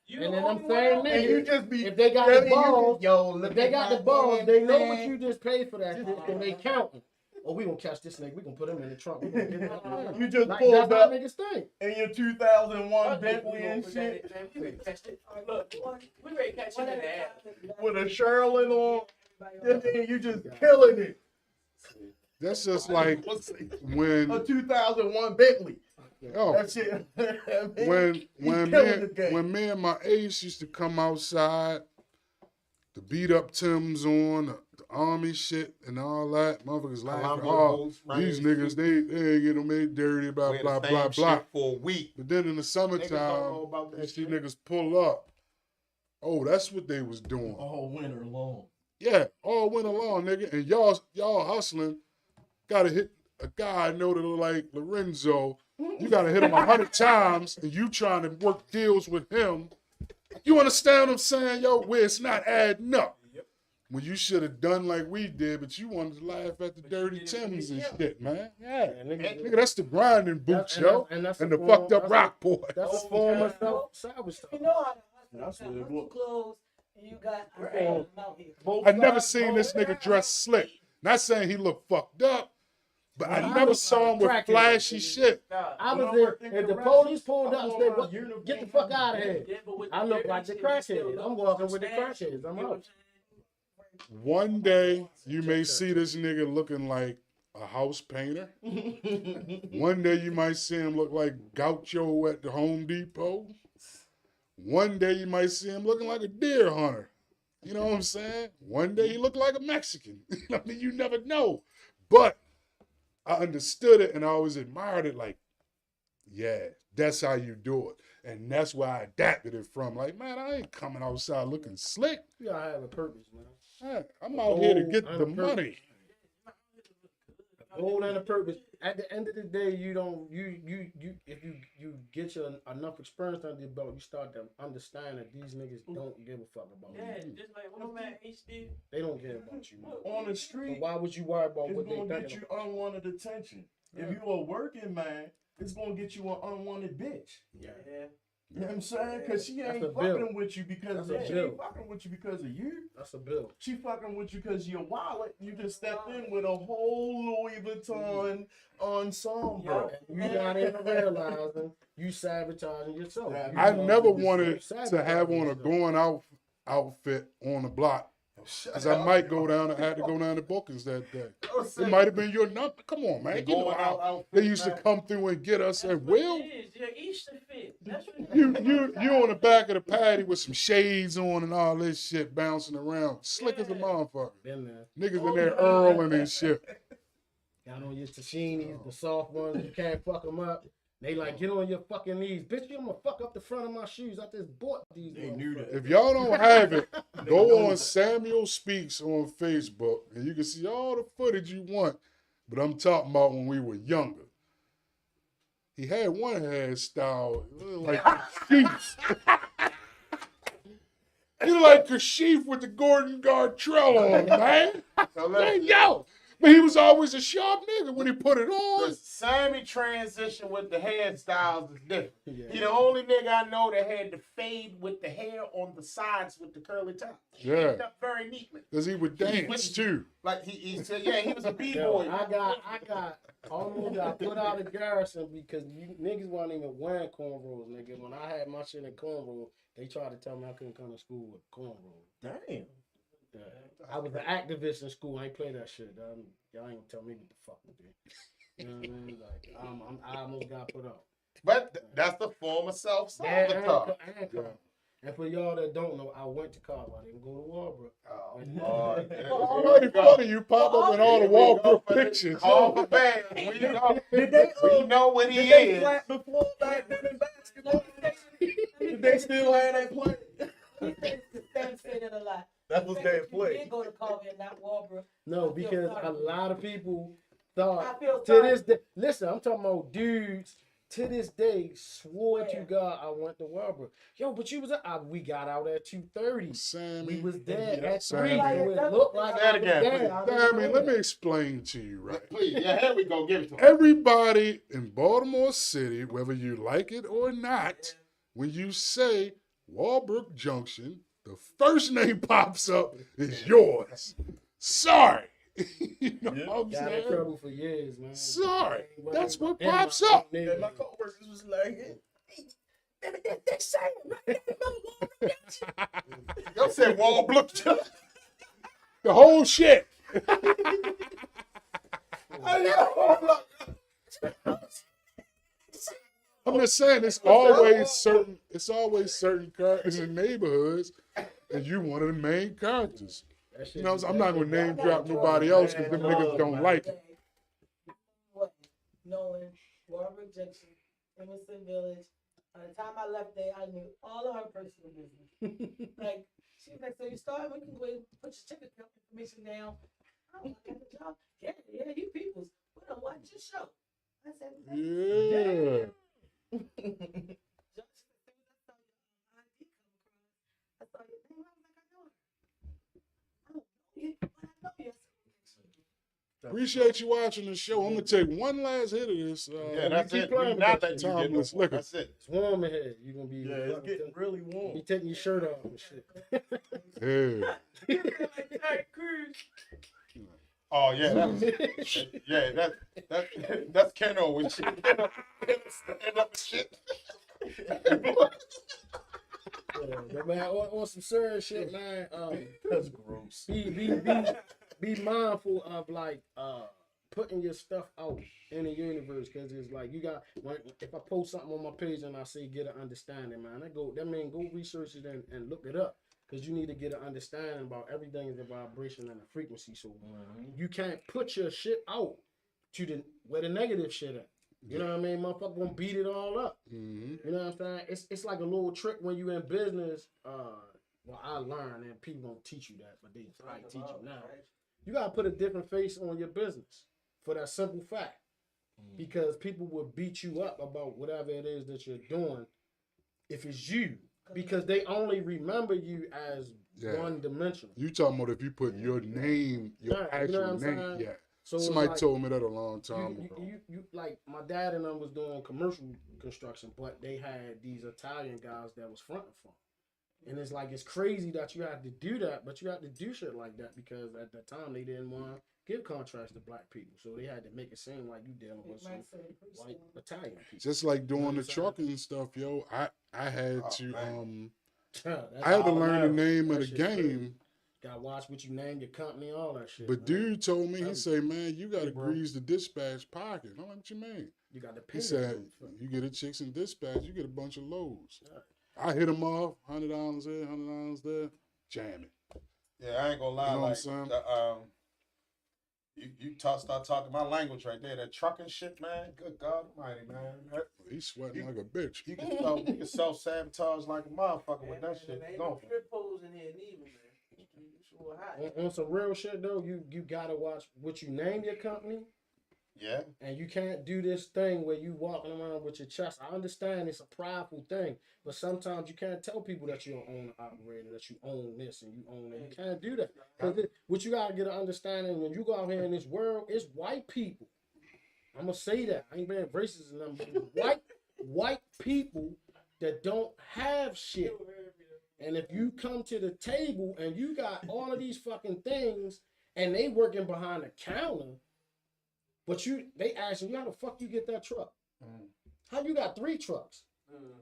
S2: You
S3: And
S2: the
S3: then
S2: only
S3: them
S2: one
S3: same
S2: out
S3: niggas,
S4: and
S2: here.
S4: you just be.
S3: if they got
S4: yeah,
S3: the
S4: you
S3: balls,
S4: just, yo, look
S3: if they
S4: at
S3: got
S4: my
S3: the balls,
S4: hand,
S3: they know
S4: man.
S3: what you just paid for that shit, so they counting. Oh, we gonna catch this nigga. We gonna put him in the trunk. We gonna get him.
S4: You just
S3: Like,
S4: pulled
S3: that's how
S4: up
S3: niggas think.
S4: in your 2001
S2: Fuck it, we
S4: Bentley
S2: gonna
S4: and
S2: put that
S4: shit
S2: in, man. We ready to catch it. Look, we ready to catch it in the ass.
S4: with a Sherlin on, and then you just killing it.
S1: That's just like when
S4: A 2001 Bentley.
S1: oh,
S4: That shit.
S1: when me and my ace used to come outside, the beat up Timbs on, the army shit and all that, motherfuckers laughing.
S5: Columbia
S1: Oh,
S5: boots,
S1: these
S5: rain
S1: niggas, they ain't getting made dirty, blah,
S5: Wear
S1: blah,
S5: the
S1: blah,
S5: same
S1: blah.
S5: shit for a week.
S1: But then in the
S3: Niggas don't
S1: summertime,
S3: know about that
S1: you see
S3: shit.
S1: niggas pull up. Oh, that's what they was doing.
S4: All winter long.
S1: Yeah, all winter long, nigga. And y'all hustling, gotta hit a guy I know that look like Lorenzo. You gotta hit him 100 times, and you trying to work deals with him. You understand what I'm saying, yo? Where it's not adding up. When you should have done like we did, but you wanted to laugh at the dirty Timbs and shit, man. Yeah, nigga, that's the grinding boots, yo, and the fucked up rock boy.
S3: That's a form of self-sabotage.
S6: You know how to
S4: That's
S6: hustle.
S4: what it
S6: Hustle
S4: was.
S6: clothes, and you got
S2: Right.
S6: out here.
S4: Both
S1: I never
S4: sides,
S1: seen
S4: both
S1: this nigga dress slick. Not saying he looked fucked up, but I
S3: Well,
S1: never
S3: I
S1: saw him with
S3: crackhead,
S1: flashy
S3: nigga.
S1: shit.
S2: Nah.
S3: I
S4: When
S3: was
S4: I worked
S3: there,
S4: in
S3: if the
S4: corrections,
S3: police pulled up and
S4: I'm
S3: said,
S4: on
S3: "What?
S4: uniform
S3: Get the fuck out of here."
S2: Yeah, but with
S3: I
S2: the
S3: look
S2: dirty
S3: like the
S2: shit, you still
S3: crackheads.
S2: look
S3: I'm walking
S2: some
S3: with the
S2: snatch.
S3: crackheads.
S2: You know
S3: I'm
S2: what
S3: out.
S2: saying?
S1: One day you may see this nigga looking like a house painter. One day you might see him look like Gaucho at the Home Depot. One day you might see him looking like a deer hunter. You know what I'm saying? One day he looked like a Mexican. I mean, you never know. But I understood it and I always admired it. Like, yeah, that's how you do it. And that's where I adapted it from. Like, man, I ain't coming outside looking slick.
S3: You gotta have a purpose, man.
S1: Man, I'm out here to get
S3: Oh,
S1: the
S3: I'm a
S1: money.
S3: Goal and a purpose. At the end of the day, you don't if you get your enough experience under your belt, you start to understand that these niggas don't give a fuck about
S2: Yeah,
S3: you.
S2: just like what man H did.
S3: They don't care about you.
S4: on the
S3: So
S4: street.
S3: why would you worry about
S4: It's
S3: what they
S4: gonna get
S3: thinking?
S4: you unwanted attention.
S3: Yeah.
S4: If you a working man, it's gonna get you an unwanted bitch.
S3: Yeah.
S2: Yeah.
S4: You know what I'm saying? Cause she
S3: That's
S4: ain't
S3: a
S4: fucking
S3: bill.
S4: with you because
S3: That's a
S4: she
S3: bill.
S4: ain't fucking with you because of you.
S3: That's a bill.
S4: She fucking with you because your wallet. You just stepped in with a whole Louis Vuitton ensemble.
S3: You not even realizing you sabotaging yourself.
S4: Yeah,
S1: I
S3: You
S1: never
S3: you
S1: wanted
S3: sabotaging
S1: to have on a
S3: yourself.
S1: going out outfit on the block. Because I might go down, I had to go down to Bookings that day. It might have been your number. Come on, man. You know how they used to come through and get us at will.
S2: It is. Your Easter fit. That's what
S1: You on the back of the patty with some shades on and all this shit bouncing around. Slick as a motherfucker.
S3: Been there.
S1: Niggas in there earling and shit.
S3: Got on your Tashinis, the soft ones, you can't fuck them up. They like, get on your fucking knees. Bitch, you gonna fuck up the front of my shoes. I just bought these.
S4: They knew that.
S1: If y'all don't have it, go on Samuel Speaks on Facebook, and you can see all the footage you want. But I'm talking about when we were younger. He had one hairstyle, like Kashif. He looked like Kashif with the Gordon Gartrell on, man. Hey, yo. But he was always a sharp nigga when he put it on.
S5: The Sammy transition with the hairstyles is different.
S3: Yeah.
S5: He the only nigga I know that had the fade with the hair on the sides with the curly top. He
S1: Yeah.
S5: did that very neatly.
S1: Because he would dance, too.
S5: Like he said, yeah, he was a
S3: Yo,
S5: b-boy.
S3: I almost got put out of garrison because you niggas weren't even wearing cornrows, nigga. When I had my shit in cornrows, they tried to tell me I couldn't come to school with cornrows.
S4: Damn.
S3: Yeah. I was an activist in school. I ain't play that shit. Y'all ain't gonna tell me what the fuck to do. You know what I mean? Like, I almost got put out.
S5: But that's the former self-sabotage.
S3: And for y'all that don't know, I went to college. I didn't go to Walbrook.
S5: Oh,
S3: Lord.
S1: Already funny, you pop up in all the Walbrook pictures.
S5: All the band. We know what he
S4: Did they
S5: is.
S4: flat the floor back then in basketball? Did they still have that play?
S6: He said Sam said it a lot.
S4: That was their
S6: You
S4: play.
S6: did go to Colby and not Walbrook.
S3: No, because a lot of people thought
S6: I feel
S3: to
S6: sorry.
S3: this day. Listen, I'm talking about dudes to this day swore to
S6: Yeah.
S3: God I went to Walbrook. Yo, but you was we got out at 2:30.
S1: Sammy,
S3: We was there at
S1: Sammy.
S3: 3. So it looked like
S5: Say it
S3: I was
S5: again,
S3: there.
S5: please.
S3: I didn't
S1: Sammy,
S3: know
S1: let me
S3: that.
S1: explain to you, right?
S5: Please, yeah, here we go. Give it to him.
S1: Everybody in Baltimore City, whether you like it or not, when you say Walbrook Junction, the first name pops up is yours. Sorry. You know what I'm
S3: Got in
S1: saying?
S3: trouble for years, man.
S1: Sorry. That's what
S3: In my
S1: pops up.
S3: own
S4: And my
S3: neighborhood.
S4: coworkers was like,
S5: Y'all said Walbrook.
S1: The whole shit. I'm just saying it's always certain characters in neighborhoods, and you one of the main characters.
S3: That shit
S1: You know what I'm saying? I'm
S3: be-
S1: not gonna name drop nobody else because them niggas don't like it.
S6: What? Knowing Walbrook Junction, Emerson Village. By the time I left there, I knew all of her personal business. Like, she was like, so you started, we can go ahead and put your ticket information down. Oh, I got the job. Yeah, you peoples. We don't watch your show. I said,
S1: Yeah.
S6: Junction, I saw your name. I was like, I know her. I don't know you, but I know you.
S1: Appreciate you watching the show. I'm gonna take one last hit of this.
S5: Yeah, that's
S3: keep
S5: it.
S3: playing
S5: We
S3: with
S5: not
S3: that
S5: letting you get no
S1: timeless
S5: more.
S1: liquor.
S5: That's it.
S3: It's warm in here. You're gonna be
S4: yeah, it's getting really warm.
S3: be taking your shirt off and shit.
S1: Yeah.
S5: Oh yeah, that's Keno when she stand up and shit.
S3: Yeah, but man, on some serious shit, man.
S4: That's gross.
S3: Be mindful of like putting your stuff out in the universe, because it's like you got if I post something on my page and I say get an understanding, man, that mean go research it and look it up, because you need to get an understanding about everything is a vibration and a frequency. So you can't put your shit out to where the negative shit at. You know what I mean? Motherfucker gonna beat it all up.
S1: Mm-hmm.
S3: You know what I'm saying? It's like a little trick when you in business. Well, I learned, and people don't teach you that, but they probably teach you now. You gotta put a different face on your business for that simple fact, because people will beat you up about whatever it is that you're doing if it's you, because they only remember you as one dimensional.
S1: You talking about if you put your name, your
S3: Yeah, you know
S1: actual
S3: what I'm
S1: name?
S3: saying?
S1: Yeah.
S3: So it's
S1: Somebody
S3: like,
S1: told me that a long time ago.
S3: you like my dad and them was doing commercial construction, but they had these Italian guys that was fronting for 'em. And it's like, it's crazy that you have to do that, but you have to do shit like that because at that time they didn't want to give contracts to black people, so they had to make it seem like you dealing with some white Italian people.
S1: Just like doing
S3: You know
S1: the
S3: what I'm saying?
S1: trucking stuff, yo. I had to
S3: That's
S1: I had to
S3: all
S1: learn the
S3: now.
S1: name of
S3: That
S1: the
S3: shit's crazy.
S1: game.
S3: Gotta watch what you name your company, all that shit.
S1: But
S3: man.
S1: dude told me, he
S3: Um,
S1: said, man, you got to
S3: hey, bro.
S1: grease the dispatch pocket. I'm like, what you mean?
S3: You got to pay.
S1: He said, you get a chicks in dispatch, you get a bunch of loads. I hit him off, $100 there, $100 there, jam it.
S5: Yeah, I ain't gonna lie.
S1: You know what I'm
S5: Like,
S1: saying?
S5: You start talking my language right there. That trucking shit, man. Good God Almighty, man.
S1: He's sweating like a bitch.
S5: You can self sabotage like a motherfucker with that shit.
S2: Ain't
S5: Go.
S2: no strip poles in here neither, man. It's so hot.
S3: On some real shit though, you gotta watch what you name your company.
S5: Yeah.
S3: And you can't do this thing where you walking around with your chest. I understand it's a prideful thing, but sometimes you can't tell people that you're an owner operator, that you own this and you own that. You can't do that. Because what you gotta get an understanding when you go out here in this world, it's white people. I'm gonna say that. I ain't being racist and nothing, but it's white people that don't have shit. And if you come to the table and you got all of these fucking things and they working behind the counter, but they asking you how the fuck you get that truck? How you got 3 trucks?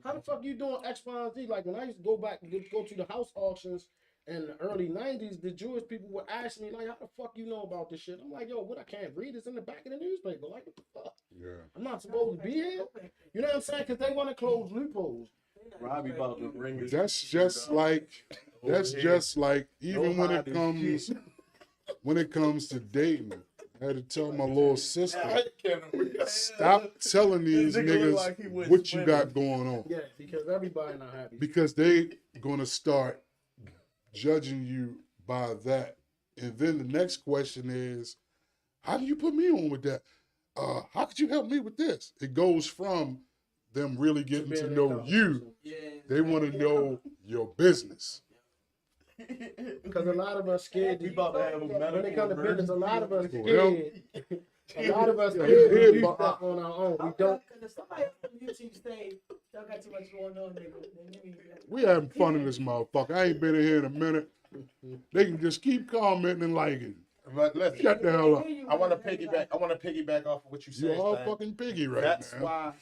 S3: How the fuck you doing X, Y, and Z? Like when I used to go to the house auctions in the early 90s, the Jewish people were asking me like, how the fuck you know about this shit? I'm like, yo, what I can't read is in the back of the newspaper. Like, what the fuck?
S1: Yeah.
S3: I'm not supposed to be here. You know what I'm saying? Because they want to close loopholes.
S4: Robbie about to bring his
S1: That's just like even when it comes to dating. I had to tell my little sister, stop telling these niggas what you got going on.
S3: Yeah, because everybody not happy.
S1: Because they gonna start judging you by that. And then the next question is, how do you put me on with that? How could you help me with this? It goes from them really getting to know you. They want to know your business.
S3: Because a lot of us scared.
S4: We about to have a medical
S3: when it comes to business, a lot of us
S1: emergency.
S3: scared. A lot of us scared to do stuff on our own. We don't.
S6: Because if somebody on YouTube say, y'all got too much going on, nigga.
S1: We having fun in this motherfucker. I ain't been in here in a minute. They can just keep commenting and liking.
S5: But listen,
S1: Shut the hell up.
S5: I want to piggyback off of what you said.
S1: You're all
S5: man.
S1: fucking piggy right
S5: That's
S1: now.
S5: why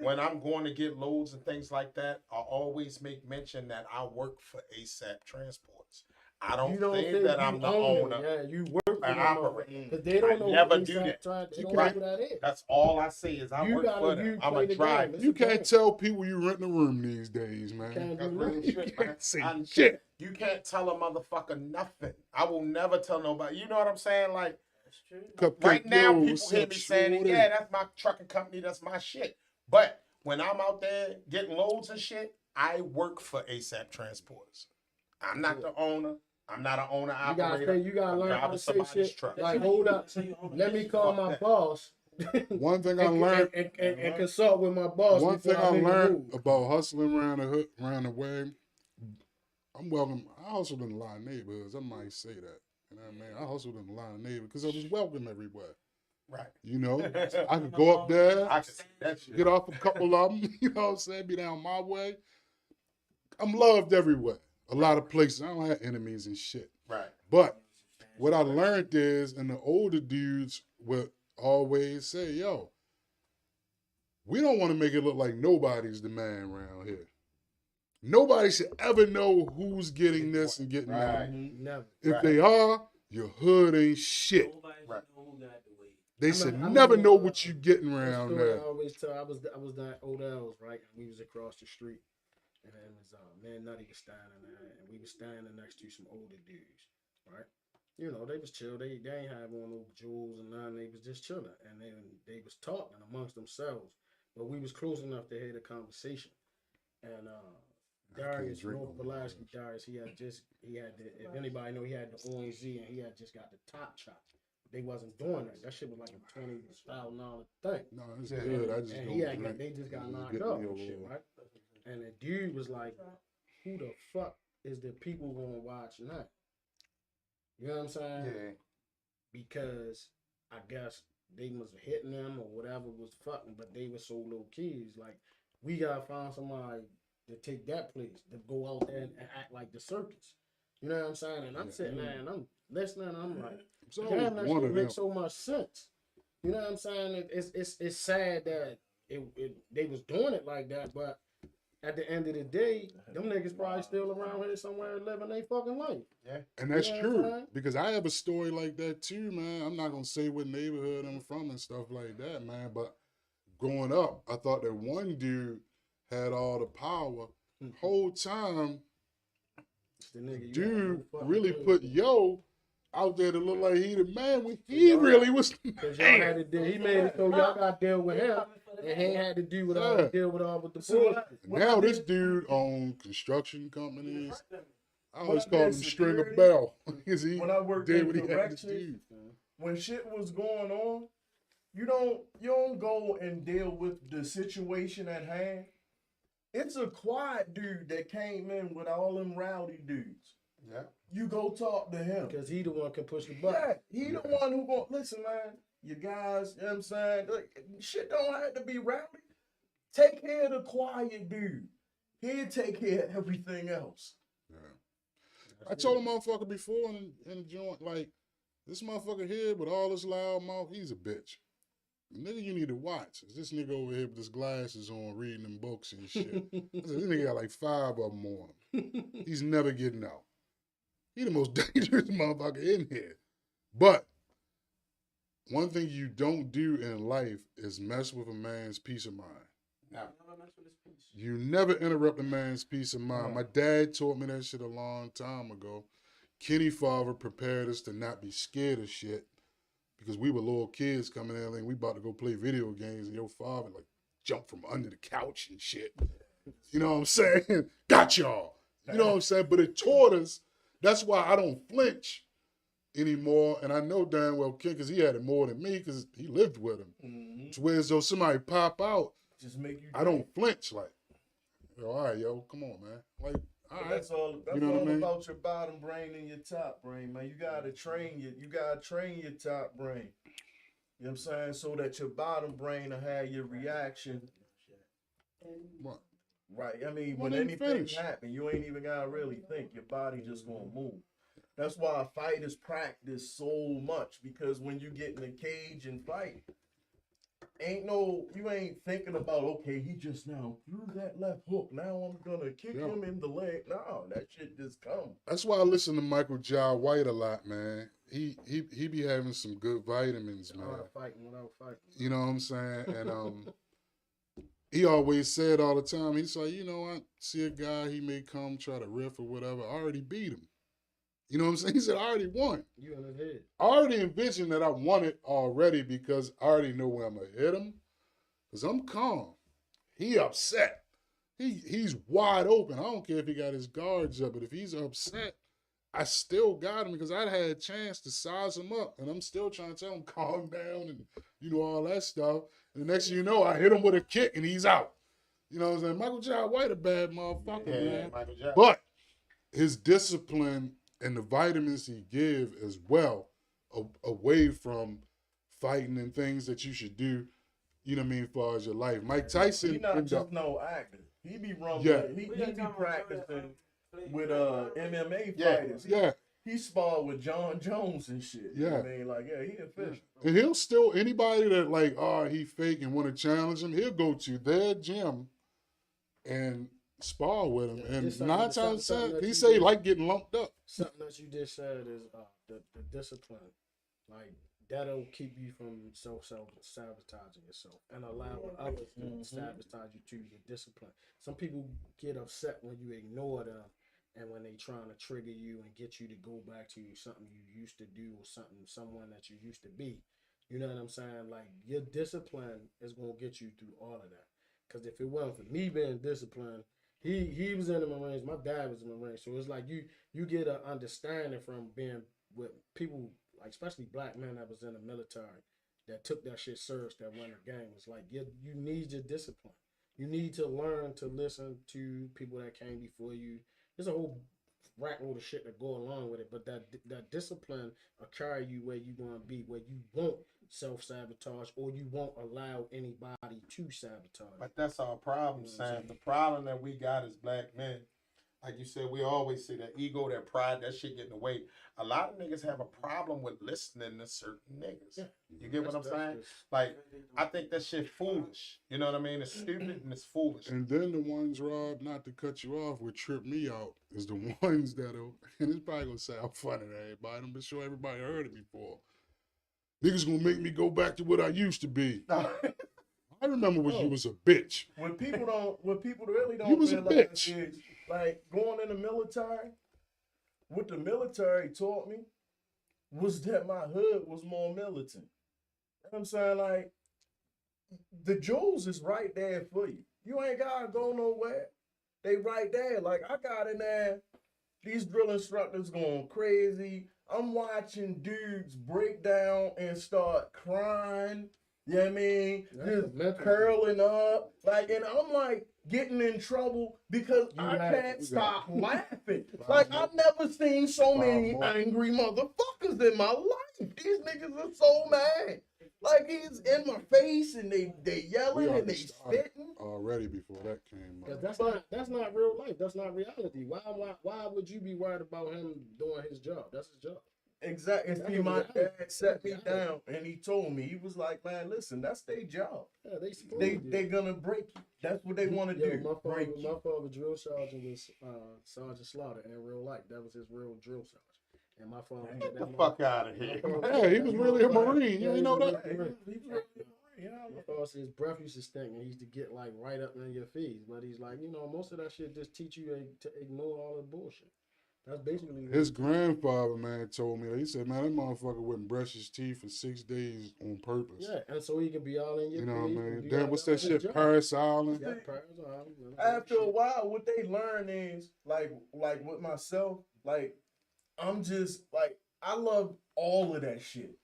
S5: when I'm going to get loads and things like that, I always make mention that I work for ASAP Transports. I don't think that I'm the owner.
S3: Yeah, you work for
S5: and
S3: them.
S5: operate.
S3: Because they don't know
S5: never
S3: what
S5: do
S3: ASAP
S5: that.
S3: They don't know who that is.
S5: That's all I say is I
S3: You
S5: work
S3: gotta-
S5: for
S3: you
S5: them. I'm
S3: play
S5: a
S3: the
S5: driver.
S3: game.
S1: You can't tell people you renting a room these days, man.
S3: Can't
S5: That's
S3: do
S5: real
S3: that.
S1: You
S5: shit, man.
S1: can't say
S5: I-
S1: shit.
S5: You can't tell a motherfucker nothing. I will never tell nobody. You know what I'm saying? Like,
S2: That's true.
S1: Cupcake,
S5: right now,
S1: yo,
S5: people
S1: what's
S5: hear
S1: up,
S5: me saying,
S1: shorty?
S5: yeah, that's my trucking company, that's my shit. But when I'm out there getting loads and shit, I work for ASAP Transporters. I'm not the owner. I'm not an owner operator.
S3: You gotta
S5: I'm
S3: learn how
S5: driving
S3: to say
S5: somebody's
S3: shit.
S5: truck.
S3: Like, hold up. Let me call my boss.
S1: One thing I learned.
S3: and consult with my boss.
S1: One thing
S3: before
S1: I
S3: make a
S1: learned
S3: move.
S1: about hustling around the way, I'm welcome. I hustled in a lot of neighborhoods. I might say that. You know what I mean? I hustled in a lot of neighborhoods because I was welcome everywhere.
S5: Right.
S1: You know, I could go up there,
S5: I can see that shit.
S1: get off a couple of them. You know what I'm saying? Be down my way. I'm loved everywhere. A lot of places. I don't have enemies and shit.
S5: Right.
S1: But what I learned is, and the older dudes would always say, yo, we don't want to make it look like nobody's the man around here. Nobody should ever know who's getting this and getting that.
S3: Never.
S1: If they are, your hood ain't shit.
S2: Nobody
S5: Right.
S2: should know who got the weight.
S1: They
S3: I
S1: should
S3: remember,
S1: never know what you getting around
S3: story I
S1: there.
S3: always tell. I was down at Odell's, right? And we was across the street, and it was man Nutty was standing there, and we was standing next to some older dudes, right? You know, they was chill. They ain't have on no jewels and nothing. They was just chilling, and then they was talking amongst themselves. But we was close enough to hear the conversation, and Darius,
S1: drink
S3: North
S1: no more.
S3: Pulaski, Darius, he had if anybody know, he had the orange Z, and he had just got the top chop. They wasn't doing that. That shit was like a $20,000 thing.
S1: No, it's good. I just
S3: And
S1: don't drink.
S3: they just got
S1: Just
S3: knocked
S1: get
S3: up
S1: me a
S3: and shit,
S1: little-
S3: right? And the dude was like, who the fuck is the people gonna watch now? You know what I'm saying?
S5: Yeah.
S3: Because I guess they was hitting them or whatever was fucking, but they were so low keys. Like, we gotta find somebody to take that place, to go out there and act like the circus. You know what I'm saying? And I'm sitting there and I'm listening, and I'm like,
S1: So
S3: damn, that
S1: one
S3: shit
S1: of them.
S3: makes so much sense. You know what I'm saying? It's sad that they was doing it like that, but at the end of the day, them niggas probably still around here somewhere living their fucking life.
S1: And that's
S3: You know what I'm
S1: true.
S3: saying?
S1: Because I have a story like that too, man. I'm not gonna say what neighborhood I'm from and stuff like that, man. But growing up, I thought that one dude had all the power. Whole time,
S3: It's the nigga you
S1: dude
S3: got no fucking
S1: really
S3: clue.
S1: put yo out there to look like he the man when he really was the
S3: Cause y'all
S1: man.
S3: had to deal. He made it so y'all got to deal with him, and he ain't had to deal with all the bullshit.
S1: Now this dude own construction companies. I always
S4: I
S1: called
S4: did
S1: him Stringer
S4: security,
S1: Bell because he
S4: when I worked
S1: did
S4: in
S1: what he had to
S4: corrections,
S1: do.
S4: when shit was going on, you don't go and deal with the situation at hand. It's a quiet dude that came in with all them rowdy dudes.
S5: Yeah.
S4: You go talk to him.
S3: Because he the one can push the button.
S4: Yeah, he the one who gonna listen, man. You guys, you know what I'm saying? Like, shit don't have to be rowdy. Take care of the quiet dude. He'll take care of everything else.
S1: Yeah. I told a motherfucker before in the joint, like, this motherfucker here with all this loud mouth, he's a bitch. Nigga, you need to watch. This nigga over here with his glasses on reading them books and shit. I said, this nigga got like 5 of them on him. He's never getting out. He the most dangerous motherfucker in here. But one thing you don't do in life is mess with a man's peace of mind. You never interrupt a man's peace of mind. My dad taught me that shit a long time ago. Kenny Father prepared us to not be scared of shit because we were little kids coming in and we about to go play video games and your father like jump from under the couch and shit. You know what I'm saying? Got y'all. You know what I'm saying? But it taught us. That's why I don't flinch anymore. And I know damn well Ken, because he had it more than me because he lived with him.
S4: Mm-hmm.
S1: It's where as though somebody pop out,
S4: Just make you.
S1: I don't flinch. Like, yo, all right, yo, come on, man. Like, all right.
S4: That's all. That's
S1: You know what
S4: all
S1: I mean?
S4: about your bottom brain and your top brain, man. You gotta train your top brain. You know what I'm saying? So that your bottom brain will have your reaction.
S1: What?
S4: Right. I mean,
S1: Well,
S4: when
S1: then
S4: anything
S1: finish.
S4: happen, you ain't even gotta really think. Your body just gonna move. That's why fighters practice so much, because when you get in the cage and fight, you ain't thinking about, okay, he just now threw that left hook. Now I'm gonna kick him in the leg. No, that shit just come.
S1: That's why I listen to Michael Jai White a lot, man. He be having some good vitamins, man.
S3: Without fighting.
S1: You know what I'm saying? And he always said all the time, he's like, you know, I see a guy, he may come try to riff or whatever. I already beat him. You know what I'm saying? He said, I already won.
S3: You in his head.
S1: I already envisioned that I won it already because I already know where I'm going to hit him. Because I'm calm. He upset. He's wide open. I don't care if he got his guards up, but if he's upset, I still got him because I had a chance to size him up. And I'm still trying to tell him, calm down and, you know, all that stuff. And the next thing you know, I hit him with a kick and he's out. You know what I'm saying? Michael Jai White a bad motherfucker, man.
S5: Michael Jai.
S1: But his discipline and the vitamins he give as well, away from fighting and things that you should do, you know what I mean, as far as your life. Mike Tyson.
S4: He not just no actor. He be running.
S1: Yeah.
S4: He be practicing with MMA
S1: Yeah,
S4: fighters.
S1: yeah.
S4: He sparred with John Jones and shit. You know what I mean, like, yeah, he official.
S1: And he'll still, anybody that like, he fake and want to challenge him, he'll go to their gym and spar with him.
S3: Yeah,
S1: And
S3: something-
S1: 9 times
S3: something
S1: 10,
S3: that
S1: he
S3: you
S1: say he
S3: did.
S1: like getting lumped up.
S3: Something that you just said is the discipline. Like, that'll keep you from sabotaging yourself and allow others to sabotage you too. Your discipline. Some people get upset when you ignore them and when they trying to trigger you and get you to go back to something you used to do or someone that you used to be. You know what I'm saying? Like, your discipline is gonna get you through all of that. Because if it wasn't for me being disciplined, he was in the Marines. My dad was in the Marines, so it's like you get an understanding from being with people, like especially black men that was in the military, that took that shit serious, that won the game. It's like you need your discipline. You need to learn to listen to people that came before you. There's a whole rack load of shit that go along with it, but that discipline will carry you where you want to be, where you won't self-sabotage or you won't allow anybody to sabotage.
S5: But that's our problem, Sam. The problem that we got as black men, like you said, we always say that ego, that pride, that shit getting away. A lot of niggas have a problem with listening to certain niggas.
S3: Yeah.
S5: You get what I'm saying?
S3: Just,
S5: Like, I think that shit foolish. You know what I mean? It's stupid and it's foolish.
S1: And then the ones, Rob, not to cut you off, would trip me out is the ones that'll, and it's probably gonna sound funny to everybody, I'm sure everybody heard it before. Niggas gonna make me go back to what I used to be. I remember when you was a bitch.
S4: What people really don't
S1: You was a
S4: realize
S1: bitch.
S4: is, like, going in the military, what the military taught me was that my hood was more militant. You know what I'm saying? Like, the jewels is right there for you. You ain't gotta go nowhere. They right there. Like, I got in there, these drill instructors going crazy. I'm watching dudes break down and start crying. You know what I mean? Just curling up. Like, and I'm like getting in trouble because I can't stop laughing. Like, I've never seen so many angry motherfuckers in my life. These niggas are so mad. Like, he's in my face and they yelling and they spitting.
S1: Already before that came
S3: Cause
S1: up.
S3: that's not real life. That's not reality. Why would you be worried about him doing his job? That's his job.
S4: Exactly. And see, my dad sat me down and he told me, he was like, man, listen, that's their job.
S3: Yeah,
S4: They're gonna break you. That's what they want to do.
S3: My father drill sergeant was Sergeant Slaughter in real life. That was his real drill sergeant. And my father
S5: Get the fuck out of here.
S1: Yeah, he was really a Marine. You ain't know that?
S3: My father said his breath used to stink and he used to get like right up in your face. But he's like, most of that shit just teach you to ignore all the bullshit. That's basically
S1: his grandfather, man, told me. He said, man, that motherfucker wouldn't brush his teeth for 6 days on purpose.
S3: Yeah, and so he can be all in your
S1: face. You know what I mean?
S3: Then
S1: what's that shit? Paris Island?
S3: Yeah, Paris Island.
S4: After a while, what they learn is, like with myself, like, I'm just, like, I love all of that shit.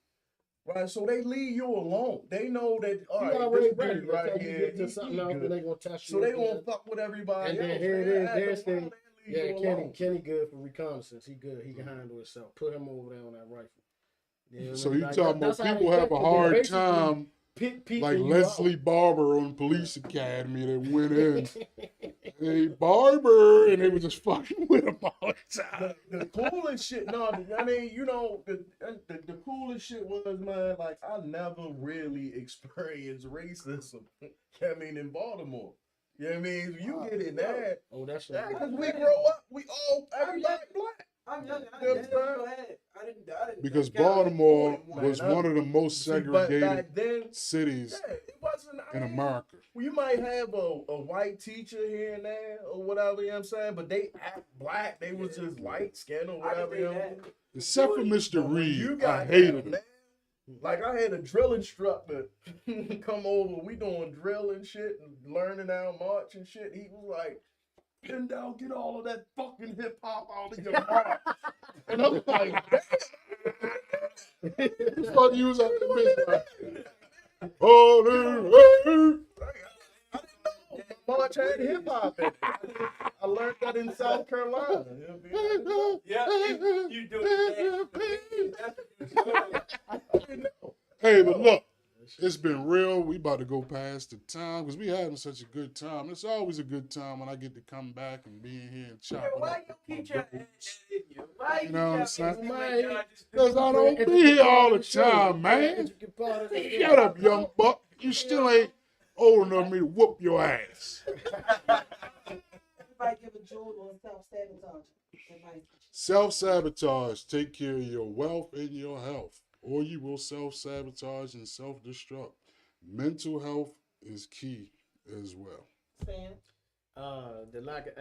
S4: Right, so they leave you alone. They know that, all right,
S3: already
S4: this
S3: ready.
S4: dude right here,
S3: Get to something else, and they gonna test you.
S4: so they won't fuck with everybody
S3: and then
S4: else.
S3: here it is, their
S4: Yeah,
S3: Kenny good for reconnaissance. He good. He can handle himself. Put him over there on that rifle. You know
S1: So
S3: what I
S1: you
S3: mean?
S1: talking about people have a hard time, like Leslie Barber on Police Academy that went in, hey Barber, and they was just fucking with him all the time.
S4: The coolest shit, no, I mean, the coolest shit was, man, like, I never really experienced racism. I mean, in Baltimore. You know what I mean? You get in there.
S3: Oh, that's
S4: because we grow up, everybody black.
S2: I'm young.
S1: Because Baltimore was one of the most segregated cities in America.
S4: Well, you might have a white teacher here and there or whatever, you know what I'm saying? But they act black. They was just light skin or whatever. You know?
S1: Except for Mr. Reed. I hated him.
S4: Like, I had a drill instructor come over. We doing drill and shit and learning our march and shit. He was like, "Pin down, get all of that fucking hip hop out of your march." And I'm like,
S1: "What the fuck you was out the bitch?" Oh,
S4: I didn't know march had hip hop in it. I learned that in South Carolina.
S2: Yeah, you do it.
S4: I didn't know.
S1: Hey, but look, it's been real. We about to go past the time because we having such a good time. It's always a good time when I get to come back and be in here and chop it
S2: Why
S1: up.
S2: you keep trying to Why
S1: You know what I'm saying?
S2: saying?
S1: Because I don't be here all the time, man. Shut up, young buck. You still ain't old enough for me to whoop your ass.
S6: Everybody give a jewel on self-sabotage.
S1: Self-sabotage. Take care of your wealth and your health, or you will self-sabotage and self-destruct. Mental health is key as well.
S6: Sam?
S3: The lack of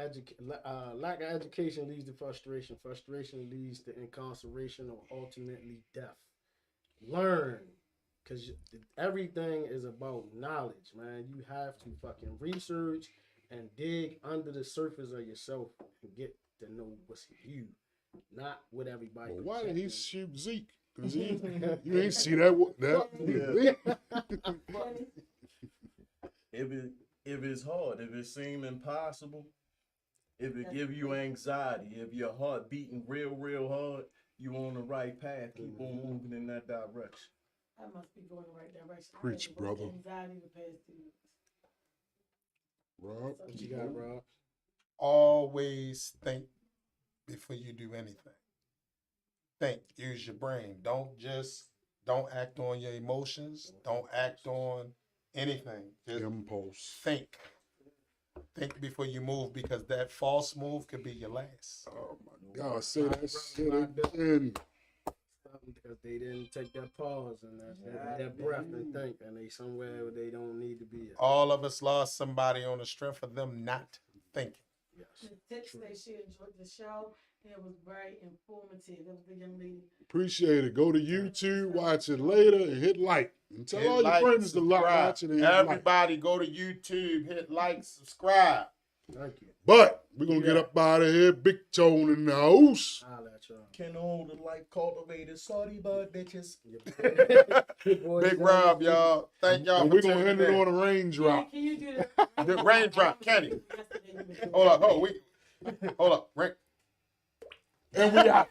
S3: education leads to frustration. Frustration leads to incarceration or ultimately death. Learn, because everything is about knowledge, man. You have to fucking research and dig under the surface of yourself and get to know what's you, not what everybody.
S1: Well, why did he shoot Zeke? Because you ain't see that.
S4: If it's hard, if it seems impossible, if it give you anxiety, if your heart beating real hard, you on the right path. Keep on moving in that direction.
S6: I must be going the right direction.
S1: Preach, brother.
S6: Anxiety the past 2 weeks.
S1: Rob,
S3: What you got, Rob?
S5: Always think before you do anything. Think. Use your brain. Don't act on your emotions. Don't act on anything. Just
S1: impulse.
S5: think. Think before you move, because that false move could be your last.
S1: Oh my God! Say that shit again.
S3: Because they didn't take that pause and that breath and think, and they somewhere where they don't need to be at.
S5: All of us lost somebody on the strength of them not thinking.
S6: The text that she enjoyed the show, and it was very informative. That was the young lady.
S1: Appreciate it. Go to YouTube, watch it later, and hit like. And tell all your friends to watch it and hit like.
S5: Everybody go to YouTube, hit like, subscribe.
S3: Thank you.
S1: But we're going to get up out of here. Big Tone in the house.
S3: I'll let y'all.
S4: Can hold the life cultivated salty bud bitches.
S3: Big
S5: Big Rob, y'all. Thank y'all
S1: And
S5: for
S1: we're going to
S5: tuning
S1: end it
S5: in.
S1: on a raindrop.
S6: Can you do that?
S5: The raindrop, Kenny. Hold up, hold up, Rick.
S1: And we out.